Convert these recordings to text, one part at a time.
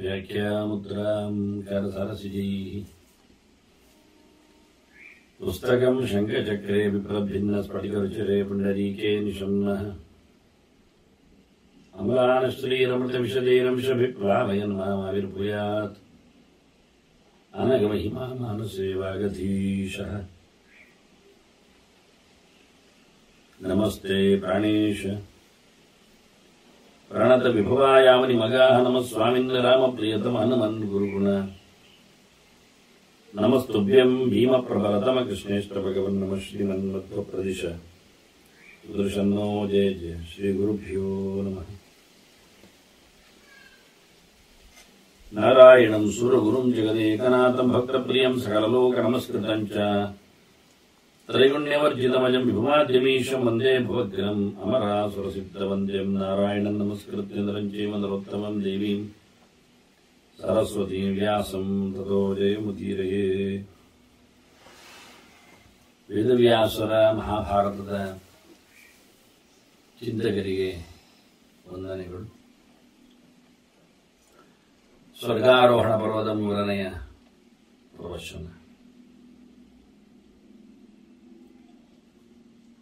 व्याख्यामुद्रां करसरसिजैः पुस्तकं शङ्खचक्रे विप्रभिन्नस्फटिकरुचिरे पुण्डरीके निशम्नः अम्लानश्रीरमृतविशदेनंशभिप्लावयन् मामाविर्भूयात् अनगमहिमा मानसे वागधीशः नमस्ते प्राणेश प्रणत विभवायामनि मगाः नमः स्वामिन् रामप्रियतम हनुमन् गुरुगुण नमस्तुभ्यं भीमप्रबलतम कृष्णेष्ट भगवन् नमः श्रीमन्मध्वप्रदिश सुदर्शनो जय जय श्रीगुरुभ्यो नमः नारायणं सुरगुरुं जगदेकनाथं भक्तप्रियं सकललोकनमस्कृतं च त्रैगुण्यवर्जितमजं विभुमाद्यमीशं वन्दे भवद्गणम् अमरासुरसिद्धवन्द्यं नारायणं नमस्कृत्य नरं चैव नरोत्तमं देवीं सरस्वतीं व्यासं ततो जयमुदीरये ವೇದವ್ಯಾಸರ ಮಹಾಭಾರತದ ಚಿಂತಕರಿಗೆ ವಂದನೆಗಳು. ಸ್ವರ್ಗಾರೋಹಣ ಪರ್ವದ 3ನೆಯ ಪ್ರವಚನ.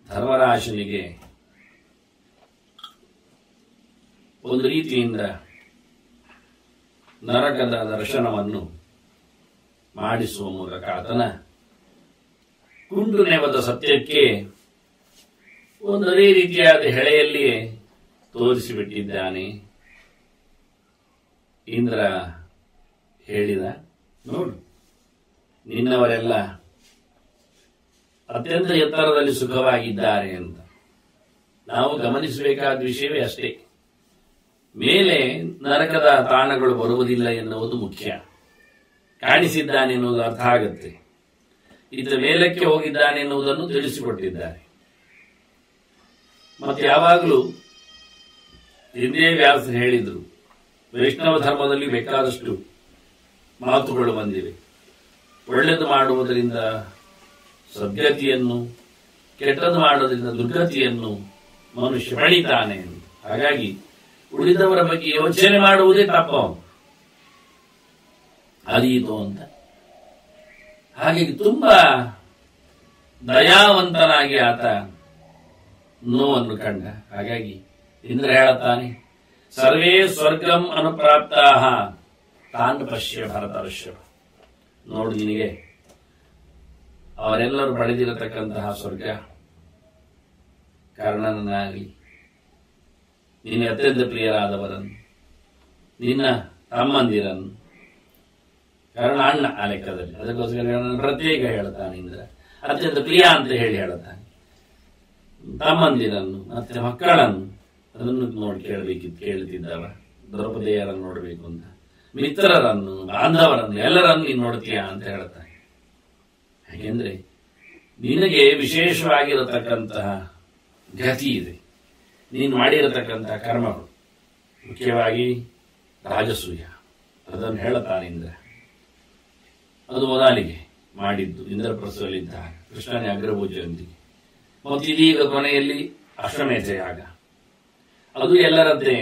ಧರ್ಮರಾಜನಿಗೆ ಒಂದು ರೀತಿಯಿಂದ ನರಕದ ದರ್ಶನವನ್ನು ಮಾಡಿಸುವ ಮೂಲಕ ಆತನ ಕುಂಡು ನೆವದ ಸತ್ಯಕ್ಕೆ ಒಂದೇ ರೀತಿಯಾದ ಹೆಳೆಯಲ್ಲಿಯೇ ತೋರಿಸಿಬಿಟ್ಟಿದ್ದಾನೆ. ಇಂದ್ರ ಹೇಳಿದ, ನೋಡು, ನಿನ್ನವರೆಲ್ಲ ಅತ್ಯಂತ ಎತ್ತರದಲ್ಲಿ ಸುಖವಾಗಿದ್ದಾರೆ ಅಂತ. ನಾವು ಗಮನಿಸಬೇಕಾದ ವಿಷಯವೇ ಅಷ್ಟೇ. ಮೇಲೆ ನರಕದ ತಾಣಗಳು ಬರುವುದಿಲ್ಲ ಎನ್ನುವುದು ಮುಖ್ಯ. ಕಾಣಿಸಿದ್ದಾನೆ ಎನ್ನುವುದು ಅರ್ಥ ಆಗುತ್ತೆ. ಇತ ಮೇಲಕ್ಕೆ ಹೋಗಿದ್ದಾನೆ ಎನ್ನುವುದನ್ನು ತಿಳಿಸಿಕೊಟ್ಟಿದ್ದಾರೆ. ಮತ್ತೆ ಯಾವಾಗಲೂ ಹಿಂದೆ ವ್ಯಾಸರು ಹೇಳಿದರು, ವೈಷ್ಣವ ಧರ್ಮದಲ್ಲಿ ಬೇಕಾದಷ್ಟು ಮಾತುಗಳು ಬಂದಿವೆ. ಒಳ್ಳೆಯದು ಮಾಡುವುದರಿಂದ ಸದ್ಗತಿಯನ್ನು, ಕೆಟ್ಟದ್ದು ಮಾಡುವುದರಿಂದ ದುರ್ಗತಿಯನ್ನು ಮನುಷ್ಯ ಪಡಿತಾನೆ. ಹಾಗಾಗಿ ಉಳಿದವರ ಬಗ್ಗೆ ಯೋಚನೆ ಮಾಡುವುದೇ ತಪ್ಪ ಅದೀತು ಅಂತ. ಹಾಗಾಗಿ ತುಂಬಾ ದಯಾವಂತನಾಗಿ ಆತ ನೋವನ್ನು ಕಂಡ. ಹಾಗಾಗಿ ಇಂದ್ರ ಹೇಳುತ್ತಾನೆ, ಸರ್ವೇ ಸ್ವರ್ಗಂ ಅನುಪ್ರಾಪ್ತಾಹ ತಾನ್ ಪಶ್ಯ ಭರತರ್ಷಭ. ನೋಡು, ನಿನಗೆ ಅವರೆಲ್ಲರೂ ಪಡೆದಿರತಕ್ಕಂತಹ ಸ್ವರ್ಗ, ಕರ್ಣನನ್ನಾಗಲಿ, ನಿನ್ನ ಅತ್ಯಂತ ಪ್ರಿಯರಾದವರನ್ನು, ನಿನ್ನ ತಮ್ಮಂದಿರನ್ನು, ಕರ್ಣ ಅಣ್ಣ ಆ ಲೆಕ್ಕದಲ್ಲಿ, ಅದಕ್ಕೋಸ್ಕರ ಪ್ರತ್ಯೇಕ ಹೇಳುತ್ತಾನೆ ಇಂದ್ರ. ಅತ್ಯಂತ ಪ್ರಿಯ ಅಂತ ಹೇಳುತ್ತಾನೆ. ತಮ್ಮಂದಿರನ್ನು ಮತ್ತೆ ಮಕ್ಕಳನ್ನು ಅದನ್ನು ನೋಡಿ ಕೇಳುತ್ತಿದ್ದವ. ದ್ರೌಪದಿಯರನ್ನು ನೋಡಬೇಕು ಅಂತ, ಮಿತ್ರರನ್ನು, ಬಾಂಧವರನ್ನು, ಎಲ್ಲರನ್ನು ನೀನು ನೋಡ್ತೀಯಾ ಅಂತ ಹೇಳ್ತಾನೆ. ಯಾಕೆಂದ್ರೆ ನಿನಗೆ ವಿಶೇಷವಾಗಿರತಕ್ಕಂತಹ ಗತಿ ಇದೆ. ನೀನು ಮಾಡಿರತಕ್ಕಂತಹ ಕರ್ಮಗಳು, ಮುಖ್ಯವಾಗಿ ರಾಜಸೂಯ, ಅದನ್ನು ಹೇಳುತ್ತಾನೆ ಇಂದ್ರ. ಅದು ಮೊದಲಿಗೆ ಮಾಡಿದ್ದು ಇಂದ್ರಪ್ರಸ್ಥದಲ್ಲಿದ್ದಾಗ ಕೃಷ್ಣನೇ ಅಗ್ರಪೂಜೆಯೊಂದಿಗೆ. ಮತ್ತು ಇದೀಗ ಕೊನೆಯಲ್ಲಿ ಅಶ್ವಮೇಧ ಯಾಗ. ಅದು ಎಲ್ಲರಂತೆ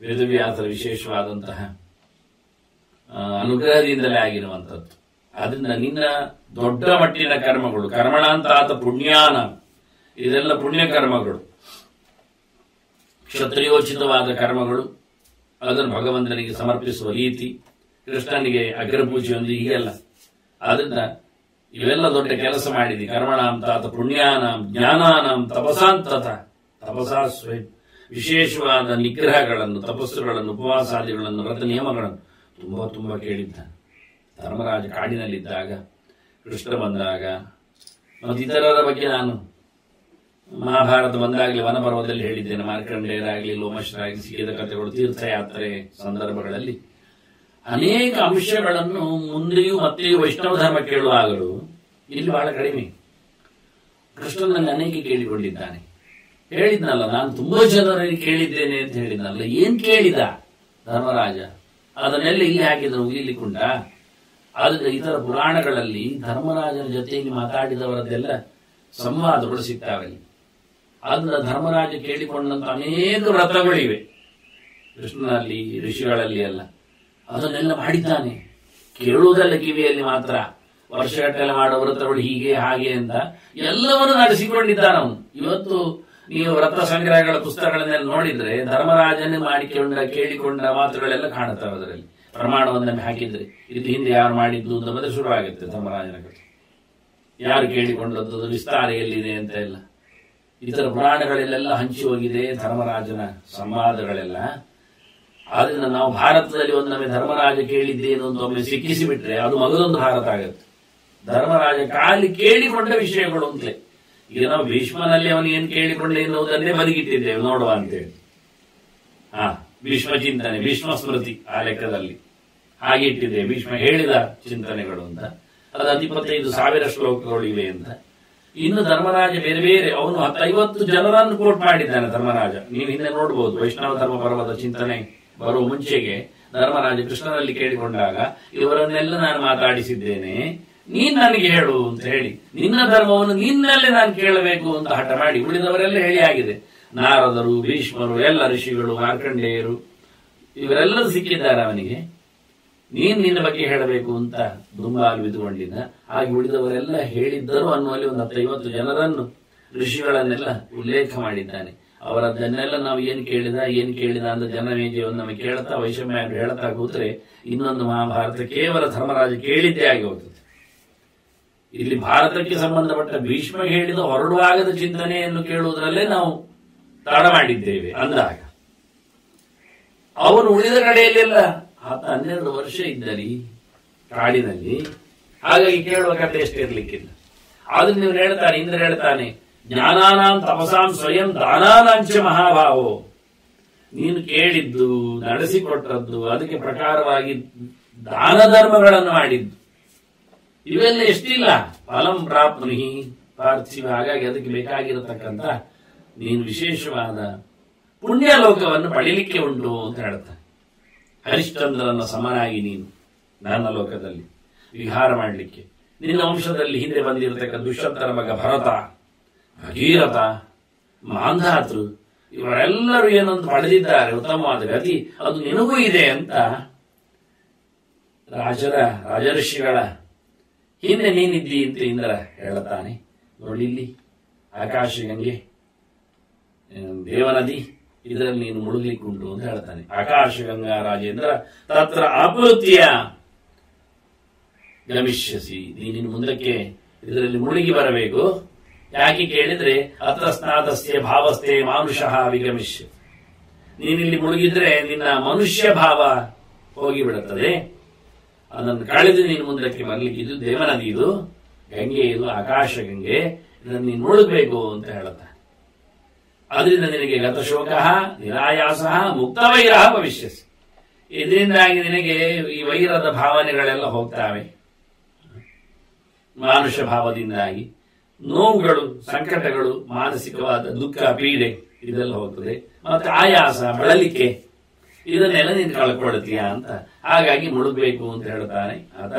ವೇದವ್ಯಾಸರ ವಿಶೇಷವಾದಂತಹ ಅನುಗ್ರಹದಿಂದಲೇ ಆಗಿರುವಂಥದ್ದು. ಅದರಿಂದ ನಿನ್ನ ದೊಡ್ಡ ಮಟ್ಟಿನ ಕರ್ಮಗಳು, ಕರ್ಮಣಾಂತಾತ ಪುಣ್ಯಾನ, ಇದೆಲ್ಲ ಪುಣ್ಯ ಕರ್ಮಗಳು, ಕ್ಷತ್ರಿಯೋಚಿತವಾದ ಕರ್ಮಗಳು, ಅದನ್ನು ಭಗವಂತನಿಗೆ ಸಮರ್ಪಿಸುವ ರೀತಿ, ಕೃಷ್ಣನಿಗೆ ಅಗ್ರಪೂಜೆಯೊಂದಿಗೆ ಹೀಗೆಲ್ಲ. ಆದ್ರಿಂದ ಇವೆಲ್ಲ ದೊಡ್ಡ ಕೆಲಸ ಮಾಡಿದಿ. ಕರ್ಮಣಾಂತಾತ ಪುಣ್ಯಾನಾಂ ಜ್ಞಾನಾನಾಂ ತಪಸಾಂತತ. ತಪಸಾ ವಿಶೇಷವಾದ ನಿಗ್ರಹಗಳನ್ನು, ತಪಸ್ಸುಗಳನ್ನು, ಉಪವಾಸಾದಿಗಳನ್ನು, ವ್ರತ ನಿಯಮಗಳನ್ನು ತುಂಬಾ ತುಂಬಾ ಕೇಳಿದ್ದಾನೆ. ಧರ್ಮರಾಜ ಕಾಡಿನಲ್ಲಿದ್ದಾಗ, ಕೃಷ್ಣ ಬಂದಾಗ, ಮತ್ತು ಇತರರ ಬಗ್ಗೆ ನಾನು ಮಹಾಭಾರತ ಬಂದಾಗಲಿ ವನಪರ್ವದಲ್ಲಿ ಹೇಳಿದ್ದೇನೆ. ಮಾರ್ಕಂಡೇಯರಾಗಲಿ, ಲೋಮಶರಾಗಲಿ ಸಿಕ್ಕಿದ ಕಥೆಗಳು, ತೀರ್ಥಯಾತ್ರೆ ಸಂದರ್ಭಗಳಲ್ಲಿ ಅನೇಕ ಅಂಶಗಳನ್ನು ಮುಂದೆಯೂ ಮತ್ತೆಯೂ ವೈಷ್ಣವ ಧರ್ಮ ಕೇಳುವಾಗಲೂ ಇಲ್ಲಿ ಬಹಳ ಕಡಿಮೆ. ಕೃಷ್ಣನಲ್ಲಿ ಅನೇಕ ಕೇಳಿಕೊಂಡಿದ್ದಾನೆ. ಹೇಳಿದ್ನಲ್ಲ, ನಾನು ತುಂಬಾ ಜನರಲ್ಲಿ ಕೇಳಿದ್ದೇನೆ ಅಂತ ಹೇಳಿದ್ನಲ್ಲ. ಏನ್ ಕೇಳಿದ ಧರ್ಮರಾಜ? ಅದನ್ನೆಲ್ಲ ಇಲ್ಲಿ ಹಾಕಿದ್ರು, ಮುಗಿಲಿಕ್ಕುಂಟ. ಆದ್ರೆ ಇತರ ಪುರಾಣಗಳಲ್ಲಿ ಧರ್ಮರಾಜನ ಜೊತೆಯಲ್ಲಿ ಮಾತಾಡಿದವರದ್ದೆಲ್ಲ ಸಂವಾದಗಳು ಸಿಗ್ತಾವೆ. ಅದನ್ನ ಧರ್ಮರಾಜ ಕೇಳಿಕೊಂಡಂತ ಅನೇಕ ವ್ರತಗಳಿವೆ ಕೃಷ್ಣನಲ್ಲಿ, ಋಷಿಗಳಲ್ಲಿ ಎಲ್ಲ. ಅದನ್ನೆಲ್ಲ ಮಾಡಿದ್ದಾನೆ. ಕೇಳುವುದಲ್ಲ ಕಿವಿಯಲ್ಲಿ ಮಾತ್ರ, ವರ್ಷಗಟ್ಟಲೆ ಮಾಡೋ ವ್ರತಗಳು ಹೀಗೆ ಹಾಗೆ ಅಂತ ಎಲ್ಲವನ್ನು ನಡೆಸಿಕೊಂಡಿದ್ದಾನ ಅವನು. ಇವತ್ತು ನೀವು ವ್ರತ ಸಂಗ್ರಹಗಳ ಪುಸ್ತಕಗಳನ್ನೆಲ್ಲ ನೋಡಿದ್ರೆ ಧರ್ಮರಾಜನೇ ಕೇಳಿಕೊಂಡ ಮಾತುಗಳೆಲ್ಲ ಕಾಣುತ್ತವೆ. ಅದರಲ್ಲಿ ಪ್ರಮಾಣವನ್ನೇ ಹಾಕಿದ್ರೆ ಇದು ಹಿಂದೆ ಯಾರು ಮಾಡಿದ್ದು ಅಂತ ಮತ್ತೆ ಶುರುವಾಗುತ್ತೆ ಧರ್ಮರಾಜನ ಕಥೆ. ಯಾರು ಕೇಳಿಕೊಂಡದ್ದು, ವಿಸ್ತಾರ ಎಲ್ಲಿದೆ ಅಂತ ಎಲ್ಲ ಇತರ ಪುರಾಣಗಳಲ್ಲೆಲ್ಲ ಹಂಚಿ ಹೋಗಿದೆ ಧರ್ಮರಾಜನ ಸಂವಾದಗಳೆಲ್ಲ. ಆದ್ರಿಂದ ನಾವು ಭಾರತದಲ್ಲಿ ಒಂದೊಮ್ಮೆ ಧರ್ಮರಾಜ ಕೇಳಿದ್ದೇನು ಅಂತ ಒಮ್ಮೆ ಸಿಕ್ಕಿಸಿಬಿಟ್ರೆ ಅದು ಮಗದೊಂದು ಭಾರತ ಆಗುತ್ತೆ. ಧರ್ಮರಾಜ ಖಾಲಿ ಕೇಳಿಕೊಂಡ ವಿಷಯಗಳು ಅಂತಲೇ. ಈಗ ನಾವು ಭೀಷ್ಮನಲ್ಲಿ ಅವನು ಏನ್ ಕೇಳಿಕೊಂಡೆ ಎನ್ನುವುದನ್ನೇ ಬದಿಗಿಟ್ಟಿದ್ದೇವೆ ನೋಡುವ ಅಂತೇಳಿ. ಭೀಷ್ಮ ಚಿಂತನೆ, ಭೀಷ್ಮ ಸ್ಮೃತಿ ಆ ಲೆಕ್ಕದಲ್ಲಿ ಹಾಗೆ ಇಟ್ಟಿದ್ದೇವೆ. ಭೀಷ್ಮ ಹೇಳಿದ ಚಿಂತನೆಗಳು ಅಂತ ಅದು 25,000 ಶ್ಲೋಕಗಳು ಇವೆ ಅಂತ. ಇನ್ನು ಧರ್ಮರಾಜ ಬೇರೆ ಬೇರೆ ಅವನು 50 ಜನರನ್ನು ಕೋಟ್ ಮಾಡಿದ್ದಾನೆ ಧರ್ಮರಾಜ. ನೀವು ಹಿಂದೆ ನೋಡ್ಬೋದು ವೈಷ್ಣವ ಧರ್ಮ ಪರ್ವದ ಚಿಂತನೆ ಬರುವ ಮುಂಚೆಗೆ ಧರ್ಮರಾಜ ಕೃಷ್ಣನಲ್ಲಿ ಕೇಳಿಕೊಂಡಾಗ ಇವರನ್ನೆಲ್ಲ ನಾನು ಮಾತಾಡಿಸಿದ್ದೇನೆ, ನೀನ್ ನನಗೆ ಹೇಳು ಅಂತ ಹೇಳಿ, ನಿನ್ನ ಧರ್ಮವನ್ನು ನಿನ್ನಲ್ಲೇ ನಾನು ಕೇಳಬೇಕು ಅಂತ ಹಠ ಮಾಡಿ ಉಳಿದವರೆಲ್ಲ ಹೇಳಿ ಆಗಿದೆ. ನಾರದರು, ಭೀಷ್ಮರು, ಎಲ್ಲ ಋಷಿಗಳು, ಮಾರ್ಕಂಡೇಯರು ಇವರೆಲ್ಲರೂ ಸಿಕ್ಕಿದ್ದಾರೆ ಅವನಿಗೆ. ನೀನ್ ನಿನ್ನ ಬಗ್ಗೆ ಹೇಳಬೇಕು ಅಂತ ದುಂಬಾಲು ಬಿದ್ದುಕೊಂಡಿದ್ದ. ಹಾಗೆ ಉಳಿದವರೆಲ್ಲ ಹೇಳಿದ್ದರು ಅನ್ನುವಲ್ಲಿ ಒಂದು 50 ಜನರನ್ನು ಋಷಿಗಳನ್ನೆಲ್ಲ ಉಲ್ಲೇಖ ಮಾಡಿದ್ದಾನೆ. ಅವರದ್ದನ್ನೆಲ್ಲ ನಾವು ಏನ್ ಕೇಳಿದ ಅಂತ ಜನಮೇಜೆಯನ್ನು ನಮಗೆ ಕೇಳ್ತಾ ವೈಷಮ್ಯ ಹೇಳ್ತಾ ಕೂತ್ರೆ ಇನ್ನೊಂದು ಮಹಾಭಾರತ ಕೇವಲ ಧರ್ಮರಾಜ ಕೇಳಿದ್ದೇ ಆಗಿ ಹೋಗ್ತದೆ. ಇಲ್ಲಿ ಭಾರತಕ್ಕೆ ಸಂಬಂಧಪಟ್ಟ ಭೀಷ್ಮ ಹೇಳಿದ ಹೊರಡುವಾಗದ ಚಿಂತನೆಯನ್ನು ಕೇಳುವುದರಲ್ಲೇ ನಾವು ತಡ ಮಾಡಿದ್ದೇವೆ ಅಂದಾಗ ಅವನು ಉಳಿದ ಕಡೆಯಲ್ಲೆಲ್ಲ 12 ವರ್ಷ ಇದ್ದಲ್ಲಿ ಕಾಡಿನಲ್ಲಿ. ಹಾಗಾಗಿ ಕೇಳುವ ಕಥೆ ಎಷ್ಟಿರ್ಲಿಕ್ಕಿಲ್ಲ. ಆದ್ರೆ ನೀವು ಹೇಳ್ತಾನೆ, ಇಂದ್ರ ಹೇಳ್ತಾನೆ, ಜ್ಞಾನಾನಾಂ ತಪಸಾಂ ಸ್ವಯಂ ದಾನಾನಾಂಚ ಮಹಾಭಾವೋ. ನೀನು ಕೇಳಿದ್ದು, ನಡೆಸಿಕೊಟ್ಟದ್ದು, ಅದಕ್ಕೆ ಪ್ರಕಾರವಾಗಿ ದಾನ ಧರ್ಮಗಳನ್ನು ಮಾಡಿದ್ದು ಇವೆಲ್ಲ ಎಷ್ಟಿಲ್ಲ. ಫಲಂ ಪ್ರಾಪ್ನುಹಿ ಪಾರ್ಥಿವ. ಹಾಗಾಗಿ ಅದಕ್ಕೆ ಬೇಕಾಗಿರತಕ್ಕಂತ ನೀನು ವಿಶೇಷವಾದ ಪುಣ್ಯ ಲೋಕವನ್ನು ಪಡೀಲಿಕ್ಕೆ ಉಂಟು ಅಂತ ಹೇಳ್ತಾನೆ. ಹರಿಶ್ಚಂದ್ರನ ಸಮನಾಗಿ ನೀನು ನನ್ನ ಲೋಕದಲ್ಲಿ ವಿಹಾರ ಮಾಡಲಿಕ್ಕೆ, ನಿನ್ನ ವಂಶದಲ್ಲಿ ಹಿಂದೆ ಬಂದಿರತಕ್ಕ ದುಷ್ಯಂತರ ಮಗ ಭರತ, ಭಗೀರಥ, ಮಾಂಧಾತೃ ಇವರೆಲ್ಲರೂ ಏನೊಂದು ಪಡೆದಿದ್ದಾರೆ ಉತ್ತಮವಾದ ಗತಿ, ಅದು ನಿನಗೂ ಇದೆ ಅಂತ ರಾಜಋಷಿಗಳ ಹಿಂದೆ ನೀನಿದ್ದಿ ಅಂತ ಇಂದ್ರ ಹೇಳುತ್ತಾನೆ. ನೋಡಿ ಇಲ್ಲಿ ಆಕಾಶಗಂಗೆ, ದೇವನದಿ, ಇದರಲ್ಲಿ ನೀನು ಮುಳುಗಲಿಕ್ಕುಂಟು ಅಂತ ಹೇಳ್ತಾನೆ. ಆಕಾಶಗಂಗಾ ರಾಜೇಂದ್ರ ತತ್ರ ಆಪ್ಲುತ್ಯ ಗಮಿಷ್ಯಸಿ. ನೀನು ಮುಂದಕ್ಕೆ ಇದರಲ್ಲಿ ಮುಳುಗಿ ಬರಬೇಕು. ಯಾಕೆ ಕೇಳಿದ್ರೆ ಅತ್ರ ಸ್ನಾತಸ್ಯ ಭಾವಸ್ಥೆ ಮಾನುಷಃ ವಿಗಮಿಷ್ಯ. ನೀನಿಲ್ಲಿ ಮುಳುಗಿದ್ರೆ ನಿನ್ನ ಮನುಷ್ಯ ಭಾವ ಹೋಗಿಬಿಡುತ್ತದೆ. ಅದನ್ನು ಕಳೆದು ನೀನು ಮುಂದಕ್ಕೆ ಬರಲಿಕ್ಕೆ ಇದು ದೇವನದಿ, ಇದು ಗಂಗೆ, ಇದು ಆಕಾಶ ಗಂಗೆ, ಇದನ್ನು ನೀನು ಮುಳುಗಬೇಕು ಅಂತ ಹೇಳುತ್ತಾನೆ. ಅದರಿಂದ ನಿನಗೆ ಗತಶೋಕ ನಿರಾಯಾಸ ಮುಕ್ತ ವೈರ ಭವಿಷ್ಯಸಿ. ಇದರಿಂದಾಗಿ ನಿನಗೆ ಈ ವೈರದ ಭಾವನೆಗಳೆಲ್ಲ ಹೋಗ್ತಾವೆ. ಮಾನುಷ ಭಾವದಿಂದಾಗಿ ನೋವುಗಳು, ಸಂಕಟಗಳು, ಮಾನಸಿಕವಾದ ದುಃಖ, ಪೀಡೆ ಇದೆಲ್ಲ ಹೋಗ್ತದೆ. ಮತ್ತೆ ಆಯಾಸ, ಬಳಲಿಕೆ ಇದನ್ನೆಲ್ಲ ನೀನು ಕಳ್ಕೊಳ್ತೀಯ ಅಂತ. ಹಾಗಾಗಿ ಮುಳುಗಬೇಕು ಅಂತ ಹೇಳ್ತಾನೆ. ಆತ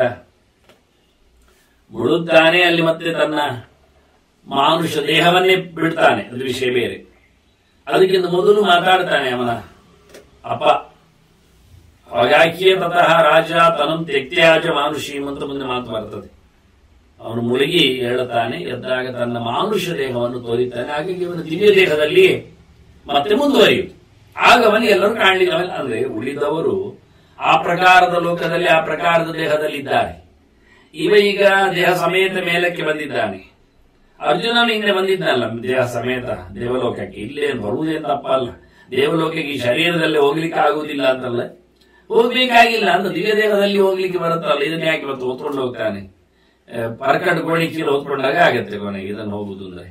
ಮುಳುಗ್ತಾನೆ. ಅಲ್ಲಿ ಮತ್ತೆ ತನ್ನ ಮಾನುಷ ದೇಹವನ್ನೇ ಬಿಡ್ತಾನೆ, ಅದು ವಿಷಯ ಬೇರೆ. ಅದಕ್ಕಿಂತ ಮೊದಲು ಮಾತಾಡ್ತಾನೆ ಅವನ ಅಪ್ಪ. ಅವಾಗ್ಯಾಕಿಯೇ ತತಃ ರಾಜ ತನಂ ತ್ಯಕ್ತ್ಯಾಜ ಮಾನುಷೀಂ ಅಂತ ಮುಂದೆ ಮಾತು ಬರ್ತದೆ. ಅವನು ಮುಳುಗಿ ಹೇಳುತ್ತಾನೆ, ಎದ್ದಾಗ ತನ್ನ ಮಾನುಷ ದೇಹವನ್ನು ತೋರಿತಾನೆ. ಹಾಗಾಗಿ ಅವನ ದಿವ್ಯ ದೇಹದಲ್ಲಿ ಮತ್ತೆ ಮುಂದುವರಿಯುವುದು. ಆಗ ಅವನಿಗೆ ಎಲ್ಲರೂ ಕಾಣಲಿಲ್ಲ. ಅಂದ್ರೆ ಉಳಿದವರು ಆ ಪ್ರಕಾರದ ಲೋಕದಲ್ಲಿ, ಆ ಪ್ರಕಾರದ ದೇಹದಲ್ಲಿದ್ದಾರೆ. ಇವ ಈಗ ದೇಹ ಸಮೇತ ಮೇಲಕ್ಕೆ ಬಂದಿದ್ದಾನೆ. ಅರ್ಜುನನು ಹಿಂದೆ ಬಂದಿದ್ದನಲ್ಲ ದೇಹ ಸಮೇತ ದೇವಲೋಕಕ್ಕೆ. ಇಲ್ಲೇನು ಬರುವುದೇನು ತಪ್ಪಲ್ಲ. ದೇವಲೋಕಕ್ಕೆ ಈ ಶರೀರದಲ್ಲಿ ಹೋಗ್ಲಿಕ್ಕೆ ಆಗುವುದಿಲ್ಲ ಅಂತಲ್ಲ, ಹೋಗ್ಲಿಕ್ಕಾಗಿಲ್ಲ ಅಂತ ದಿವ್ಯ ದೇಹದಲ್ಲಿ ಹೋಗ್ಲಿಕ್ಕೆ ಬರುತ್ತಲ್ಲ. ಇದನ್ನ ಯಾಕೆ ಇವತ್ತು ಹೊತ್ಕೊಂಡು ಹೋಗ್ತಾನೆ? ಪರ್ಕಡ್ ಗೋಣಿ ಚೀಲ ಹೊತ್ಕೊಂಡಾಗ ಆಗತ್ತೆ ಕೊನೆಗೆ ಇದನ್ನು ಹೋಗುದು. ಅಂದ್ರೆ